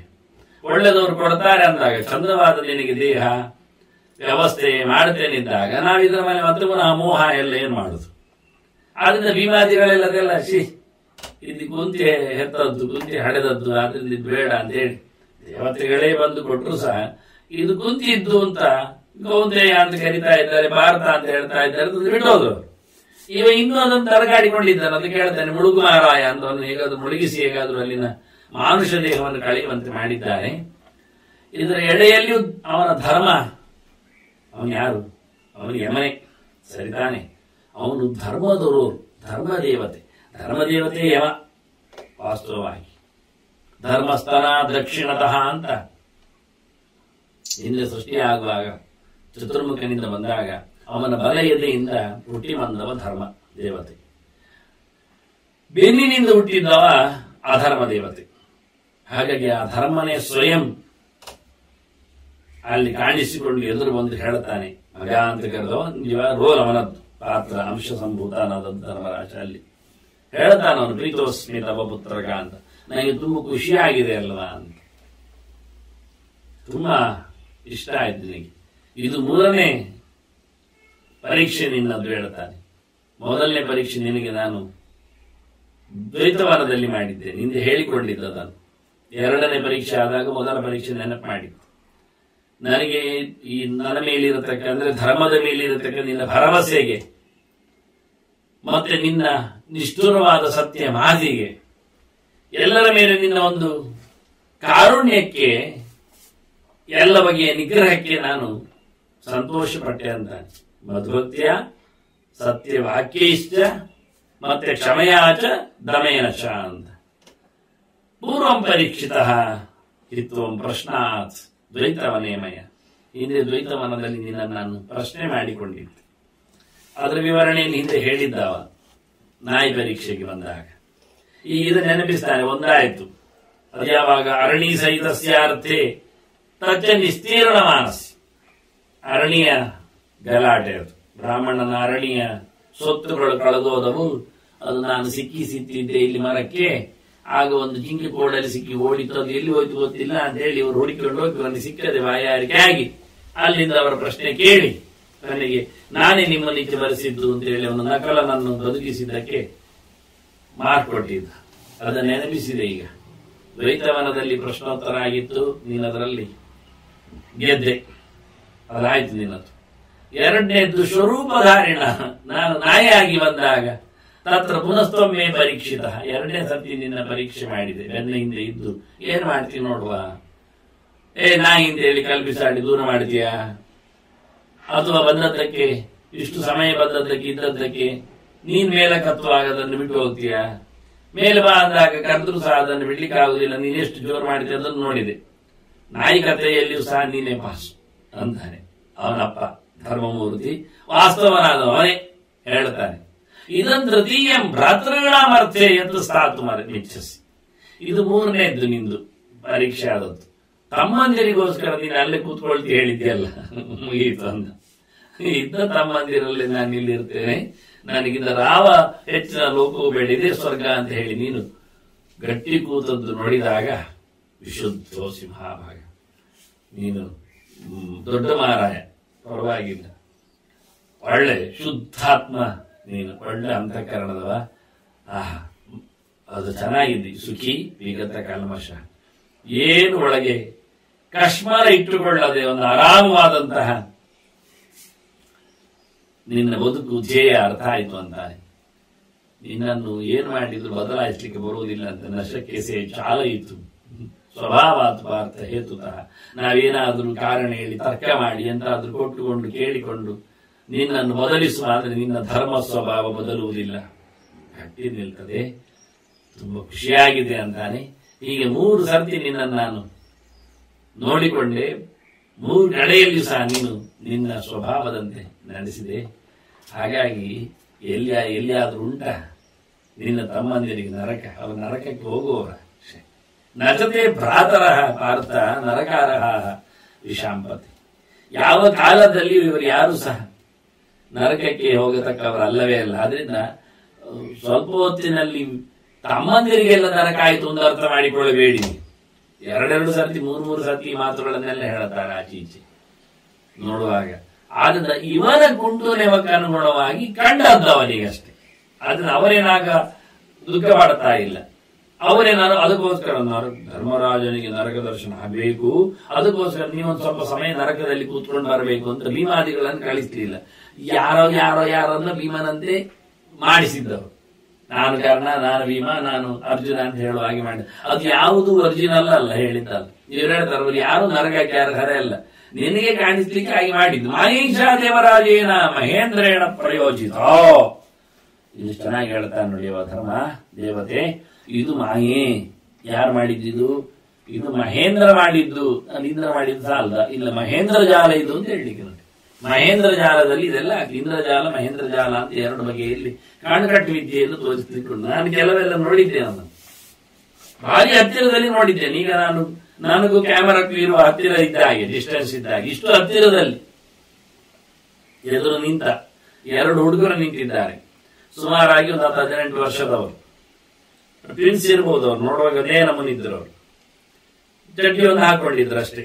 ಒಳ್ಳೆದವರು ಕೊಡ್ತಾರೆ ಅಂದಾಗ, ಚಂದವಾದ ನಿನಗೆ ದೇಹ ವ್ಯವಸ್ಥೆ ಮಾಡ್ತೇನಿದ್ದಾಗ ನಾವು ಇದರ ಮೇಲೆ ಮತ್ತೆ ಪುನಃ ಮೋಹ ಎಲ್ಲ ಏನ್ ಮಾಡುದು? ಆದ್ರಿಂದ ಭೀಮಾದಿಗಳೆಲ್ಲದೆಲ್ಲ ಇದು ಕುಂತಿ ಹೆತ್ತದ್ದು, ಕುಂತಿ ಹಡೆದದ್ದು, ಆದ್ರಿಂದ ಇದು ಬೇಡ ಅಂತ ಹೇಳಿ ದೇವತೆಗಳೇ ಬಂದು ಕೊಟ್ಟರು ಸಹ ಇದು ಕುಂತಿ ಇದ್ದು ಅಂತ ಗೌಂತೆಯ ಅಂತ ಕರಿತಾ ಇದ್ದಾರೆ, ಭಾರತ ಅಂತ ಹೇಳ್ತಾ ಇದ್ದಾರೆ, ಬಿಟ್ಟೋದು. ಇವ ಇನ್ನೂ ಅದನ್ನು ತರಗಾಡಿಕೊಂಡಿದ್ದಾನೆ. ಅದಕ್ಕೆ ಹೇಳ್ತಾನೆ ಮುಳುಗು ಮಾರಾಯ ಅಂತ. ಅವನು ಹೇಗಾದ್ರೂ ಮುಳುಗಿಸಿ ಹೇಗಾದ್ರೂ ಅಲ್ಲಿನ ಮಾನುಷ ದೇಹವನ್ನು ಕಳೆಯುವಂತೆ ಮಾಡಿದ್ದಾರೆ. ಇದರ ಎಡೆಯಲ್ಲಿಯೂ ಅವನ ಧರ್ಮ, ಅವನು ಯಾರು? ಅವನು ಯಮನೆ, ಸರಿತಾನೆ. ಅವನು ಧರ್ಮದವರು, ಧರ್ಮದೇವತೆ. ಧರ್ಮದೇವತೆ ಯಮ ವಾಸ್ತವವಾಗಿ. ಧರ್ಮಸ್ಥಳ ದಕ್ಷಿಣತಃ ಅಂತ ಹಿಂದೆ ಸೃಷ್ಟಿಯಾಗುವಾಗ ಚತುರ್ಮುಖನಿಂದ ಬಂದಾಗ ಅವನ ಬಲ ಎದೆಯಿಂದ ಹುಟ್ಟಿ ಬಂದವ ಧರ್ಮ ದೇವತೆ. ಬೆನ್ನಿನಿಂದ ಹುಟ್ಟಿದ್ದವ ಅಧರ್ಮ ದೇವತೆ. ಹಾಗಾಗಿ ಆ ಧರ್ಮನೇ ಸ್ವಯಂ ಅಲ್ಲಿ ಕಾಣಿಸಿಕೊಂಡು ಎದುರು ಬಂದು ಹೇಳ್ತಾನೆ, ಮಗ ಅಂತ ಕರೆದವ ರೋಲ್ ಅವನದ್ದು ಪಾತ್ರ, ಅಂಶ ಸಂಭೂತ ಅನ್ನೋದದ್ದು ಧರ್ಮರಾಜ. ಅಲ್ಲಿ ಹೇಳ್ತಾನ ಅವನು, ಪ್ರೀತೋಸ್ಮಿ ತವ ಪುತ್ರಗ ಅಂತ, ನನಗೆ ತುಂಬಾ ಖುಷಿಯಾಗಿದೆ ಅಲ್ವಾ ಅಂತ, ತುಂಬಾ ಇಷ್ಟ ಆಯ್ತು ನಿನಗೆ. ಇದು 3ನೇ ಪರೀಕ್ಷೆ ನಿನ್ನದು ಹೇಳ್ತಾನೆ. ಮೊದಲನೇ ಪರೀಕ್ಷೆ ನಿನಗೆ ನಾನು ದ್ವೈತವನದಲ್ಲಿ ಮಾಡಿದ್ದೆ, ನಿಂದೆ ಹೇಳಿಕೊಂಡಿದ್ದದನ್ನು. 2ನೇ ಪರೀಕ್ಷೆ ಆದಾಗ ಮೊದಲ ಪರೀಕ್ಷೆ ನೆನಪು ಮಾಡಿದ್ದು. ನನಗೆ ಈ ನನ್ನ ಮೇಲಿರತಕ್ಕ, ಅಂದ್ರೆ ಧರ್ಮದ ಮೇಲಿರತಕ್ಕ ನಿನ್ನ ಭರವಸೆಗೆ ಮತ್ತೆ ನಿನ್ನ ನಿಷ್ಠುರವಾದ ಸತ್ಯ ಮಾತಿಗೆ, ಎಲ್ಲರ ಮೇಲೆ ನಿನ್ನ ಒಂದು ಕಾರುಣ್ಯಕ್ಕೆ, ಎಲ್ಲ ಬಗೆಯ ನಿಗ್ರಹಕ್ಕೆ ನಾನು ಸಂತೋಷಪಟ್ಟೆ ಅಂತ. ಮಧ್ವತ್ಯ ಸತ್ಯವಾಕ್ಯೈಶ್ಚ ಮತ್ತೆ ಕ್ಷಮಯಾಚ ದಮೇನಚ ಅಂತ. ಪೂರ್ವಂ ಪರೀಕ್ಷಿತಃ ಹಿತ್ವಂ ಪ್ರಶ್ನಾತ್ ದ್ವೈತವನೇಮಯ. ಹಿಂದೆ ದ್ವೈತವನದಲ್ಲಿ ನಿನ್ನ ನಾನು ಪ್ರಶ್ನೆ ಮಾಡಿಕೊಂಡಿದ್ದೆ. ಅದರ ವಿವರಣೆಯನ್ನು ಹಿಂದೆ ಹೇಳಿದ್ದವ ನಾಯಿ ಪರೀಕ್ಷೆಗೆ ಬಂದಾಗ. ಈಗ ಇದು ನೆನಪಿಸ್ತಾನೆ. ಒಂದಾಯ್ತು, ಅದು ಯಾವಾಗ ಅರಣಿ ಸಹಿತಸ್ಯಾರ್ಥೆ ತಚ್ಚ ನಿಸ್ತೀರ್ಣ ಮಾನಸ. ಅರಣಿಯ ಗಲಾಟೆ, ಅದು ಬ್ರಾಹ್ಮಣನ ಅರಣಿಯ ಸೊತ್ತುಗಳು ಕಳೆದೋದವು. ಅದು ನಾನು ಸಿಕ್ಕಿದ್ದೆ ಇಲ್ಲಿ ಮರಕ್ಕೆ, ಆಗ ಒಂದು ಜಿಂಕೆ ಕೋಡಲ್ಲಿ ಸಿಕ್ಕಿ ಓಡಿತು, ಅದು ಎಲ್ಲಿ ಹೋಯ್ತು ಗೊತ್ತಿಲ್ಲ ಅಂತ ಹೇಳಿ ಇವರು ಹುಡುಕಿಕೊಂಡು ಹೋಗಿ ನನಗೆ ಸಿಕ್ಕದೆ ಬಾಯಾರಿಕೆ ಆಗಿ ಅಲ್ಲಿಂದ ಅವರ ಪ್ರಶ್ನೆ ಕೇಳಿ ನನಗೆ ನಾನೇ ನಿಮ್ಮನ್ನು ಇಚ್ಛೆ ಬರೆಸಿದ್ದು ಅಂತ ಹೇಳಿ ಅವನು ನಕಲನನ್ನು ಬದುಕಿಸಿದ್ದಕ್ಕೆ ಮಾರ್ಕ್ ಕೊಟ್ಟಿದ್ದ. ಅದನ್ನು ನೆನಪಿಸಿದೆ. ಈಗ ದ್ವೈತವನದಲ್ಲಿ ಪ್ರಶ್ನೋತ್ತರ ಆಗಿತ್ತು, ನೀನದರಲ್ಲಿ ಗೆದ್ದೆ, ಅದಾಯ್ತು ನಿನ್ನದು. 2ನೇದ್ದು ಸ್ವರೂಪಧಾರಿಣ, ನಾನು ನಾಯಿಯಾಗಿ ಬಂದಾಗ ತತ್ರ ಪುನಸ್ತೊಮ್ಮೆ ಪರೀಕ್ಷಿತ. 2ನೇ ಸರ್ತಿ ನಿನ್ನ ಪರೀಕ್ಷೆ ಮಾಡಿದೆ. ಬೆನ್ನ ಹಿಂದೆ ಇದ್ದು ಏನ್ ಮಾಡ್ತೀನಿ ನೋಡುವ, ನಾಯಿ ಅಂತ ಹೇಳಿ ಕಲ್ಪಿಸಾಡಿ ದೂರ ಮಾಡ್ತೀಯಾ, ಅಥವಾ ಬಂದದ್ದಕ್ಕೆ ಇಷ್ಟು ಸಮಯ ಬಂದದ್ದಕ್ಕೆ ಇದ್ದದ್ದಕ್ಕೆ ನೀನ್ ಮೇಲಕತ್ವಾಗ ಅದನ್ನು ಬಿಟ್ಟು ಹೋಗ್ತೀಯಾ, ಮೇಲೆ ಬಾ ಅಂದಾಗ ಕರೆದ್ರೂ ಸಹ ಅದನ್ನು ಬಿಡ್ಲಿಕ್ಕೆ ಆಗುದಿಲ್ಲ, ನೀನೆಷ್ಟು ಜೋರು ಮಾಡಿದೆ ಅದನ್ನು ನೋಡಿದೆ. ನಾಯಿ ಕಥೆಯಲ್ಲಿಯೂ ಸಹ ನೀನೇ ಪಾಸ್ ಅಂತಾನೆ ಅವನಪ್ಪ ಧರ್ಮಮೂರ್ತಿ. ವಾಸ್ತವನಾದವನೇ ಹೇಳ್ತಾನೆ, ಇದನ್ ತೃತೀಯಂ ಭ್ರಾತೃಗಳಾಮರ್ಥೆ ಎಂದು ಸ್ಥಾತು ಮಿಚ್ಛಸಿ. ಇದು 3ನೇದ್ದು ನಿಂದು ಪರೀಕ್ಷೆ ಆದದ್ದು. ತಮ್ಮಂದಿರಿಗೋಸ್ಕರ ನೀನು ಅಲ್ಲೇ ಕೂತ್ಕೊಳ್ತಿ ಹೇಳಿದ್ಯಲ್ಲ, ಮುಗೀತು ಅಂದ. ಇದ್ದ ತಮ್ಮಂದಿರಲ್ಲಿ ನಾನು ಇಲ್ಲಿರ್ತೇನೆ, ನನಗಿಂತ ರಾವ ಹೆಚ್ಚಿನ ಲೋಕವು ಬೇಡ, ಇದೇ ಸ್ವರ್ಗ ಅಂತ ಹೇಳಿ ನೀನು ಗಟ್ಟಿ ಕೂತದ್ದು ನೋಡಿದಾಗ ವಿಶುದ್ಧೋಸಿ ಮಹಾಭಾಗ, ನೀನು ದೊಡ್ಡ ಮಾರಾಯ, ಪರವಾಗಿಲ್ಲ, ಒಳ್ಳೆ ಶುದ್ಧಾತ್ಮ ನೀನು, ಒಳ್ಳೆ ಅಂತಃಕರಣದವ. ಅದು ಚೆನ್ನಾಗಿದೆ. ಸುಖಿ ವಿಗತ ಕಲ್ಮಶ, ಏನು ಒಳಗೆ ಕಶ್ಮಲ ಇಟ್ಟುಕೊಳ್ಳದೆ ಒಂದು ಆರಾಮವಾದಂತಹ ನಿನ್ನ ಬದುಕು ಧ್ಯೇಯ ಅರ್ಥ ಆಯ್ತು ಅಂತಾನೆ. ನಿನ್ನನ್ನು ಏನು ಮಾಡಿದ್ರು ಬದಲಾಯಿಸಲಿಕ್ಕೆ ಬರುವುದಿಲ್ಲ ಅಂತ ನಶಕ್ಕೆ ಸೇ ಚಾಲ ಇತ್ತು ಸ್ವಭಾವಾತ್ ಪಾರ್ಥ ಹೇತುತಃ. ನಾವೇನಾದ್ರೂ ಕಾರಣ ಹೇಳಿ ತರ್ಕ ಮಾಡಿ ಎಂತಾದ್ರೂ ಕೊಟ್ಟುಕೊಂಡು ಕೇಳಿಕೊಂಡು ನಿನ್ನನ್ನು ಬದಲಿಸುವ, ಆದರೆ ನಿನ್ನ ಧರ್ಮ ಸ್ವಭಾವ ಬದಲುವುದಿಲ್ಲ, ಗಟ್ಟಿ ನಿಲ್ತದೆ. ತುಂಬಾ ಖುಷಿಯಾಗಿದೆ ಅಂತಾನೆ. ಹೀಗೆ 3 ಸರ್ತಿ ನಿನ್ನನ್ನು ನಾನು ನೋಡಿಕೊಂಡೆ, 3 ಕಡೆಯಲ್ಲಿ ಸಹ ನೀನು ನಿನ್ನ ಸ್ವಭಾವದಂತೆ ನಡೆಸಿದೆ. ಹಾಗಾಗಿ ಎಲ್ಲಿಯಾದ್ರೂ ಉಂಟ ನಿನ್ನ ತಮ್ಮಂದಿರಿಗೆ ನರಕ, ಅವರ ನರಕಕ್ಕೆ ಹೋಗುವವರ ನಚತೆ ಭ್ರಾತರಃ ಪಾರ್ಥ ನರಕಾರಃ ವಿಷಾಂಪತಿ. ಯಾವ ಕಾಲದಲ್ಲಿ ಇವರು ಯಾರು ಸಹ ನರಕಕ್ಕೆ ಹೋಗತಕ್ಕವರಲ್ಲವೇ ಅಲ್ಲ. ಆದ್ರಿಂದ ಸ್ವಲ್ಪ ಹೊತ್ತಿನಲ್ಲಿ ತಮ್ಮಂದಿರಿಗೆಲ್ಲ ನರಕ ಆಯಿತು ಒಂದು ಅರ್ಥ ಮಾಡಿಕೊಳ್ಳಬೇಡಿ. 2 ಸರ್ತಿ 3 ಸರ್ತಿ ಮಾತುಗಳನ್ನೆಲ್ಲ ಹೇಳುತ್ತಾರೆ ಆಚೆ ಈಚೆ ನೋಡುವಾಗ. ಆದ್ರಿಂದ ಇವನ ಗುಂಡು ನೆವಕ್ಕೆ ಅನುಗುಣವಾಗಿ ಕಂಡದ್ದವನಿಗಷ್ಟೇ. ಆದ್ರೆ ಅವರೇನಾಗ ದುಃಖ ಪಡ್ತಾ ಇಲ್ಲ. ಅವರೇನಾರು ಅದಕ್ಕೋಸ್ಕರ ಧರ್ಮರಾಜನಿಗೆ ನರಕ ದರ್ಶನ ಆಗಬೇಕು, ಅದಕ್ಕೋಸ್ಕರ ನೀವೊಂದು ಸ್ವಲ್ಪ ಸಮಯ ನರಕದಲ್ಲಿ ಕೂತ್ಕೊಂಡು ಬರಬೇಕು ಅಂತ ಭೀಮಾದಿಗಳನ್ನು ಕಳಿಸ್ಲಿಲ್ಲ. ಯಾರನ್ನ ಭೀಮನಂತೆ ಮಾಡಿಸಿದ್ದವರು. ನಾನು ಕರ್ಣ, ನಾನು ಭೀಮ, ನಾನು ಅರ್ಜುನ ಅಂತ ಹೇಳುವ ಹಾಗೆ ಮಾಡಿ. ಅದು ಯಾವುದು ಒರಿಜಿನಲ್ ಅಲ್ಲ ಹೇಳಿದ್ದಲ್ಲ. ಇವ್ರು ಹೇಳ್ತಾರೆ, ಅವರು ಯಾರು ನರಕಕ್ಕೆ ಯಾರು ಅಲ್ಲ. ನಿನಗೆ ಕಾಣಿಸ್ಲಿಕ್ಕೆ ಆಗಿ ಮಾಡಿದ್ದು. ಮಾಯೇಶ ದೇವರಾಜೇನ ಮಹೇಂದ್ರೇಣ ಪ್ರಯೋಜಿತ. ಇದು ಚೆನ್ನಾಗಿ ಹೇಳ್ತಾನೆ ನೋಡಿ ಧರ್ಮ ದೇವತೆ. ಇದು ಮಾಯೆ. ಯಾರು ಮಾಡಿದ್ದು? ಇದು ಮಹೇಂದ್ರ ಮಾಡಿದ್ದು. ಇಂದ್ರ ಮಾಡಿದ್ದು ಅಲ್ಲ, ಇಲ್ಲ ಮಹೇಂದ್ರ ಜಾಲ ಇದು ಅಂತ ಹೇಳಲಿಕ್ಕೆ ನೋಡಿ. ಮಹೇಂದ್ರ ಜಾಲದಲ್ಲಿ ಇದೆಲ್ಲ ಇಂದ್ರಜಾಲ ಮಹೇಂದ್ರ ಜಾಲ ಅಂತ ಎರಡು ಬಗೆಯಲ್ಲಿ ಕಾಣಕಟ್ಟು ವಿದ್ಯೆಯನ್ನು ತೋರಿಸ್ಲಿಕ್ಕೆ ನಾನು ಕೆಲವೆಲ್ಲ ನೋಡಿದ್ದೆ. ನಾನು ಭಾರಿ ಹತ್ತಿರದಲ್ಲಿ ನೋಡಿದ್ದೇನೆ. ಈಗ ನನಗೂ ಕ್ಯಾಮರಾಕ್ಕೂ ಇರುವ ಹತ್ತಿರ ಇದ್ದ ಹಾಗೆ, ಡಿಸ್ಟೆನ್ಸ್ ಇದ್ದ ಹಾಗೆ, ಇಷ್ಟು ಹತ್ತಿರದಲ್ಲಿ ಎದುರು ನಿಂತ ಎರಡು ಹುಡುಗರು ನಿಂತಿದ್ದಾರೆ. ಸುಮಾರಾಗಿ ಒಂದು 18 ವರ್ಷದವರು, ಟ್ವಿನ್ಸ್ ಇರ್ಬೋದು. ಅವ್ರು ನೋಡುವಾಗ ಅದೇ ನಮ್ಮನಿದ್ರು. ಅವರು ಚಡ್ಡಿ ಒಂದು ಹಾಕೊಂಡಿದ್ರು ಅಷ್ಟೇ,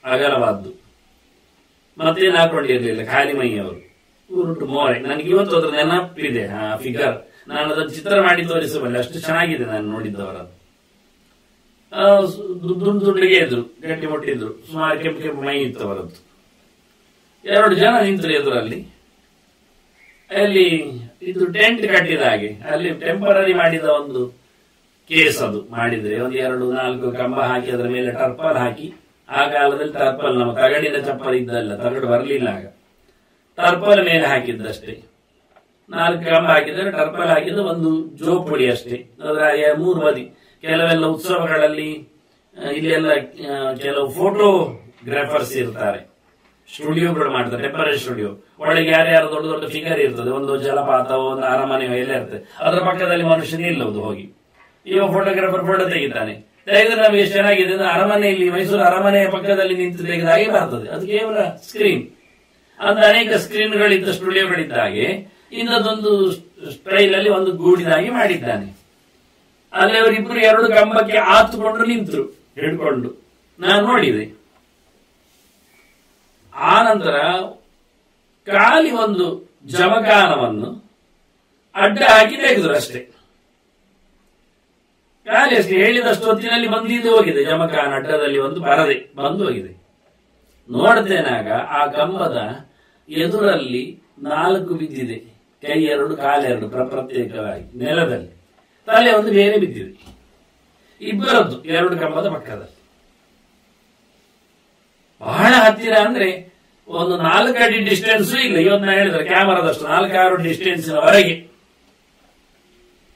ಅಗಲವಾದ್ದು, ಮತ್ತೇನು ಹಾಕೊಂಡಿರ್ಲಿಲ್ಲ, ಖಾಲಿ ಮೈಯವರು, ಉರುಟು ಮೋರೆ. ನನಗೆ ಇವತ್ತು ಅದ್ರ ನೆನಪಿದೆ ಆ ಫಿಗರ್. ನಾನು ಅದನ್ನು ಚಿತ್ರ ಮಾಡಿ ತೋರಿಸಬಲ್ಲೆ, ಅಷ್ಟು ಚೆನ್ನಾಗಿದೆ ನಾನು ನೋಡಿದ್ದವರದ್ದು. ದುಂಡಿಗೆ ಇದ್ರು, ಗಟ್ಟಿ ಮುಟ್ಟಿದ್ರು, ಸುಮಾರು ಕೆಂಪು ಕೆಂಪು ಮೈ ಇತ್ತು ಅವರದ್ದು. 2 ಜನ ನಿಂತರು ಎದುರಲ್ಲಿ. ಅಲ್ಲಿ ಇದು ಟೆಂಟ್ ಕಟ್ಟಿದ ಹಾಗೆ, ಅಲ್ಲಿ ಟೆಂಪರರಿ ಮಾಡಿದ ಒಂದು ಕೇಸ್ ಅದು ಮಾಡಿದ್ರೆ, ಒಂದು 2-4 ಕಂಬ ಹಾಕಿ ಅದರ ಮೇಲೆ ಟರ್ಪಲ್ ಹಾಕಿ. ಆ ಕಾಲದಲ್ಲಿ ಟರ್ಪಲ್ ನಮ್ಮ ತಗಡಿನ ಚಪ್ಪಲ್ ಇದ್ದಲ್ಲ, ತಗಡು ಬರಲಿಲ್ಲ ಆಗ, ಟರ್ಪಲ್ ಮೇಲೆ ಹಾಕಿದ್ದಷ್ಟೇ. 4 ಕಂಬ ಹಾಕಿದ್ರೆ ಟರ್ಪಲ್ ಹಾಕಿದ ಒಂದು ಜೋಪುಡಿ ಅಷ್ಟೇ. ಅದರ 3 ಬದಿ. ಕೆಲವೆಲ್ಲ ಉತ್ಸವಗಳಲ್ಲಿ ಇಲ್ಲೆಲ್ಲ ಕೆಲವು ಫೋಟೋಗ್ರಾಫರ್ಸ್ ಇರ್ತಾರೆ, ಸ್ಟುಡಿಯೋಗಳು ಮಾಡ್ತಾರೆ, ಟೆಂಪರರಿ ಸ್ಟುಡಿಯೋ. ಒಳಗೆ ಯಾರ್ಯಾರು ದೊಡ್ಡ ದೊಡ್ಡ ಫಿಗರ್ ಇರ್ತದೆ, ಒಂದು ಜಲಪಾತವೋ ಒಂದು ಅರಮನೆಯೋ ಎಲ್ಲ ಇರ್ತದೆ. ಅದರ ಪಕ್ಕದಲ್ಲಿ ಮನುಷ್ಯ ನಿಲ್ಲುವುದು ಹೋಗಿ. ಇವ ಫೋಟೋಗ್ರಾಫರ್ ಫೋಟೋ ತೆಗಿತಾನೆ. ತೆಗೆದ್ರೆ ನಮ್ಗೆ ಎಷ್ಟು ಚೆನ್ನಾಗಿದೆ ಅಂದ್ರೆ, ಅರಮನೆಯಲ್ಲಿ ಮೈಸೂರು ಅರಮನೆಯ ಪಕ್ಕದಲ್ಲಿ ನಿಂತು ತೆಗೆದ ಹಾಗೆ ಬರ್ತದೆ. ಅದು ಕೇವಲ ಸ್ಕ್ರೀನ್ ಅಂತ. ಅನೇಕ ಸ್ಕ್ರೀನ್ಗಳಿದ್ದ ಸ್ಟುಡಿಯೋಗಳಿದ್ದ ಹಾಗೆ ಇಂಥದ್ದೊಂದು ಸ್ಟೈಲ್ ಅಲ್ಲಿ ಒಂದು ಗೂಡಿನಾಗಿ ಮಾಡಿದ್ದಾನೆ. ಅಲ್ಲಿ ಅವರಿಬ್ಬರು 2 ಕಂಬಕ್ಕೆ ಆತುಕೊಂಡು ನಿಂತರು ಹಿಡ್ಕೊಂಡು. ನಾನು ನೋಡಿದೆ. ಆ ನಂತರ ಖಾಲಿ ಒಂದು ಜಮಖಾನವನ್ನು ಅಡ್ಡ ಹಾಕಿ ತೆಗೆದ್ರು ಅಷ್ಟೇ. ಖಾಲಿ ಅಷ್ಟೇ. ಹೇಳಿದಷ್ಟು ಹೊತ್ತಿನಲ್ಲಿ ಬಂದಿದ್ದು ಹೋಗಿದೆ. ಜಮಖಾನ ಅಡ್ಡದಲ್ಲಿ ಒಂದು ಪರದೆ ಬಂದು ಹೋಗಿದೆ. ನೋಡ್ತೇನಾಗ ಆ ಕಂಬದ ಎದುರಲ್ಲಿ 4 ಬಿದ್ದಿದೆ. ಕೈ 2 ಕಾಲು 2 ಪ್ರತ್ಯೇಕವಾಗಿ ನೆಲದಲ್ಲಿ. ತಲೆ ಒಂದು ಬೇರೆ ಬಿದ್ದಿದೆ. ಇಬ್ಬರದ್ದು 2 ಕಂಬದ ಪಕ್ಕದಲ್ಲಿ. ಬಹಳ ಹತ್ತಿರ ಅಂದ್ರೆ ಒಂದು 4 ಅಡಿ ಡಿಸ್ಟೆನ್ಸ್ ಇಲ್ಲ. ಇವತ್ತು ನಾನು ಹೇಳಿದ್ರೆ ಕ್ಯಾಮರಾದಷ್ಟು 4-6 ಡಿಸ್ಟೆನ್ಸ್ವರೆಗೆ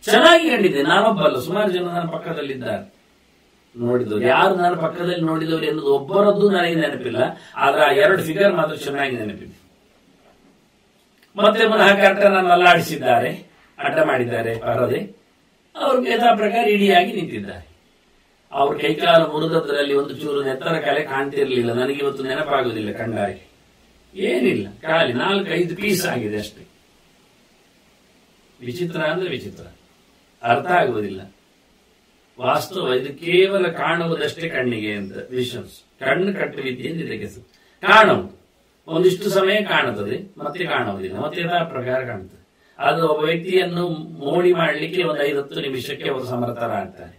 ಚೆನ್ನಾಗಿ ಕಂಡಿದ್ದೆ. ನಾನೊಬ್ಬಲ್ಲ, ಸುಮಾರು ಜನ ನನ್ನ ಪಕ್ಕದಲ್ಲಿದ್ದಾರೆ ನೋಡಿದವರು. ಯಾರು ನನ್ನ ಪಕ್ಕದಲ್ಲಿ ನೋಡಿದವರು ಎನ್ನುವುದು ಒಬ್ಬರದ್ದು ನನಗೆ ನೆನಪಿಲ್ಲ. ಆದ್ರೆ ಆ 2 ಫಿಗರ್ ಮಾತ್ರ ಚೆನ್ನಾಗಿ ನೆನಪಿದೆ. ಮತ್ತೆ ಪುನಃ ಕರ್ಟನನ್ನು ಅಲ್ಲಾಡಿಸಿದ್ದಾರೆ, ಅಡ್ಡ ಮಾಡಿದ್ದಾರೆ ಪರದೆ. ಅವರು ಯಥಾ ಪ್ರಕಾರ ಇಡಿಯಾಗಿ ನಿಂತಿದ್ದಾರೆ. ಅವ್ರ ಕೈಕಾಲು ಮುರಿದದ್ರಲ್ಲಿ ಒಂದು ಚೂರು ನೆತ್ತರ ಕಲೆ ಕಾಣ್ತಿರ್ಲಿಲ್ಲ. ನನಗೆ ಇವತ್ತು ನೆನಪಾಗುವುದಿಲ್ಲ ಕಂಡಾಗಿ. ಏನಿಲ್ಲ, ಖಾಲಿ 4-5 ಪೀಸ್ ಆಗಿದೆ ಅಷ್ಟೇ. ವಿಚಿತ್ರ ಅಂದ್ರೆ ವಿಚಿತ್ರ, ಅರ್ಥ ಆಗುವುದಿಲ್ಲ. ವಾಸ್ತವ ಇದು ಕೇವಲ ಕಾಣುವುದಷ್ಟೇ ಕಣ್ಣಿಗೆ ಅಂತ. ವಿಷನ್ಸ್, ಕಣ್ಣು ಕಟ್ಟುವಿದ್ಯೆ ಅಂತ ಇದಕ್ಕೆ ಕಾಣುವುದು. ಒಂದಿಷ್ಟು ಸಮಯ ಕಾಣುತ್ತದೆ, ಮತ್ತೆ ಕಾಣುವುದಿಲ್ಲ, ಮತ್ತೆ ಯಥಾ ಪ್ರಕಾರ ಕಾಣುತ್ತದೆ. ಅದು ಒಬ್ಬ ವ್ಯಕ್ತಿಯನ್ನು ಮೋಡಿ ಮಾಡಲಿಕ್ಕೆ ಒಂದು 5-10 ನಿಮಿಷಕ್ಕೆ ಅವರು ಸಮರ್ಥರಾಗ್ತಾರೆ.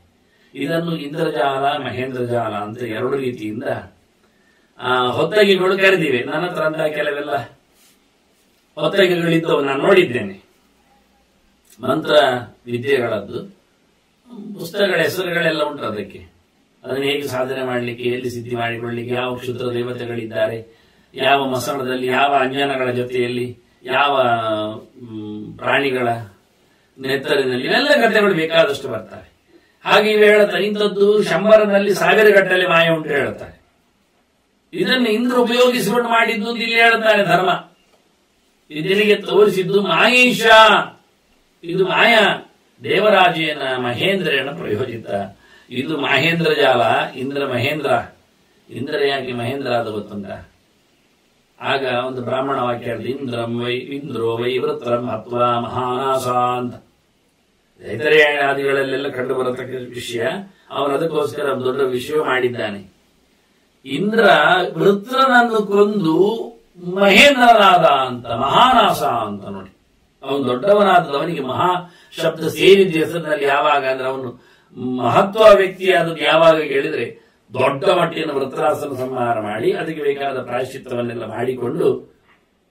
ಇದನ್ನು ಇಂದ್ರಜಾಲ ಮಹೇಂದ್ರ ಜಾಲ ಅಂತ 2 ರೀತಿಯಿಂದ ಹೊತ್ತಗೆಗಳು ಕರೆದಿವೆ. ನನ್ನ ಹತ್ರ ಅಂತ ಕೆಲವೆಲ್ಲ ಹೊತ್ತಗೆಗಳಿದ್ದವು ನಾನು ನೋಡಿದ್ದೇನೆ. ಮಂತ್ರ ವಿದ್ಯೆಗಳದ್ದು ಪುಸ್ತಕಗಳ ಹೆಸರುಗಳೆಲ್ಲ ಉಂಟು. ಅದಕ್ಕೆ ಅದನ್ನು ಹೇಗೆ ಸಾಧನೆ ಮಾಡಲಿಕ್ಕೆ, ಎಲ್ಲಿ ಸಿದ್ಧಿ ಮಾಡಿಕೊಳ್ಳಲಿಕ್ಕೆ, ಯಾವ ಕ್ಷುದ್ರ ದೇವತೆಗಳಿದ್ದಾರೆ, ಯಾವ ಮಸಣದಲ್ಲಿ, ಯಾವ ಅಂಜನಗಳ ಜೊತೆಯಲ್ಲಿ, ಯಾವ ಪ್ರಾಣಿಗಳ ನೆತ್ತರಿನಲ್ಲಿ, ಇವೆಲ್ಲ ಕಥೆಗಳು ಬೇಕಾದಷ್ಟು ಬರ್ತಾರೆ. ಹಾಗೆ ಇವೆ ಹೇಳ್ತಾರೆ. ಇಂಥದ್ದು 100ರಲ್ಲಿ 1000 ಗಟ್ಟಲೆ ಮಾಯ ಉಂಟು ಹೇಳ್ತಾರೆ. ಇದನ್ನು ಇಂದ್ರ ಉಪಯೋಗಿಸಿಕೊಂಡು ಮಾಡಿದ್ದು ಅಂತ ಇಲ್ಲಿ ಹೇಳ್ತಾರೆ ಧರ್ಮ. ಇದರಿಗೆ ತೋರಿಸಿದ್ದು ಮಾಯೇಶ. ಇದು ಮಾಯ. ದೇವರಾಜೇನ ಮಹೇಂದ್ರೇಣ ಪ್ರಯೋಜಿತ. ಇದು ಮಹೇಂದ್ರ ಜಾಲ. ಇಂದ್ರ ಮಹೇಂದ್ರ. ಇಂದ್ರ ಯಾಕೆ ಮಹೇಂದ್ರ ಆದ ಗೊತ್ತುಂಟ? ಆಗ ಒಂದು ಬ್ರಾಹ್ಮಣ ವಾಕ್ಯ ಹೇಳಿದ, ಇಂದ್ರೋ ವೈ ವೃತ್ರಂ ಹತ್ವಾ ಮಹಾನಾಸ ಅಂತ. ರೈತರೇಣಾದಿಗಳಲ್ಲೆಲ್ಲ ಕಂಡು ಬರತಕ್ಕ ವಿಷಯ. ಅವನು ಅದಕ್ಕೋಸ್ಕರ ದೊಡ್ಡ ವಿಷಯ ಮಾಡಿದ್ದಾನೆ. ಇಂದ್ರ ವೃತ್ರನನ್ನು ಕೊಂದು ಮಹೇಂದ್ರನಾದ ಅಂತ, ಮಹಾನಾಸ ಅಂತ. ನೋಡಿ, ಅವನು ದೊಡ್ಡವನಾದವನಿಗೆ ಮಹಾ ಶಬ್ದ ಸೇರಿದ ಹೆಸರಿನಲ್ಲಿ ಯಾವಾಗ ಅಂದ್ರೆ ಅವನು ಮಹತ್ವ ವ್ಯಕ್ತಿಯಾದದ್ದು ಯಾವಾಗ ಹೇಳಿದ್ರೆ, ದೊಡ್ಡ ಮಟ್ಟಿನ ವೃತ್ರಾಸನ ಸಂಹಾರ ಮಾಡಿ ಅದಕ್ಕೆ ಬೇಕಾದ ಪ್ರಾಯಶ್ಚಿತ್ತವನ್ನೆಲ್ಲ ಮಾಡಿಕೊಂಡು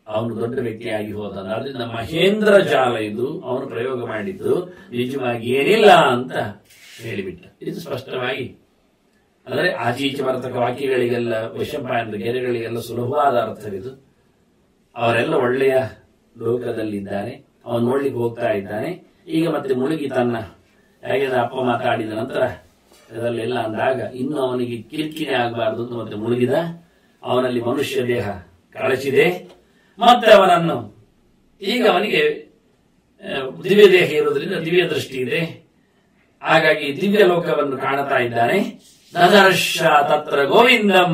ಅವನು ದೊಡ್ಡ ವ್ಯಕ್ತಿಯಾಗಿ ಹೋದ. ಅದರಿಂದ ಮಹೇಂದ್ರ ಜಾಲ ಇದು ಅವನು ಪ್ರಯೋಗ ಮಾಡಿದ್ದು ನಿಜವಾಗಿ ಏನಿಲ್ಲ ಅಂತ ಹೇಳಿಬಿಟ್ಟ. ಇದು ಸ್ಪಷ್ಟವಾಗಿ ಅಂದರೆ ಆಚೀಚೆ ಬರತಕ್ಕ ವಾಕ್ಯಗಳಿಗೆಲ್ಲ ವೈಶಂಪಾಯನದ ಗೆರೆಗಳಿಗೆಲ್ಲ ಸುಲಭವಾದ ಅರ್ಥವಿದು. ಅವರೆಲ್ಲ ಒಳ್ಳೆಯ ಲೋಕದಲ್ಲಿದ್ದಾರೆ. ಅವನು ನೋಡ್ಲಿಕ್ಕೆ ಹೋಗ್ತಾ ಇದ್ದಾನೆ. ಈಗ ಮತ್ತೆ ಮುಳುಗಿ ತನ್ನ ಹೇಗೆ ಅಪ್ಪ ಮಾತಾಡಿದ ನಂತರ ಇದರಲ್ಲೆಲ್ಲ ಅಂದಾಗ ಇನ್ನು ಅವನಿಗೆ ಕಿರಿಕಿರಿ ಆಗಬಾರದು ಅಂತ ಮತ್ತೆ ಮುಳುಗಿದ. ಅವನಲ್ಲಿ ಮನುಷ್ಯ ದೇಹ ಕಳಚಿದೆ. ಮತ್ತೆ ಅವನನ್ನು ಈಗ ಅವನಿಗೆ ದಿವ್ಯ ದೇಹ ಇರುವುದರಿಂದ ದಿವ್ಯ ದೃಷ್ಟಿ ಇದೆ. ಹಾಗಾಗಿ ದಿವ್ಯ ಲೋಕವನ್ನು ಕಾಣುತ್ತಾ ಇದ್ದಾನೆ. ದದರ್ಶ ತತ್ರ ಗೋವಿಂದಂ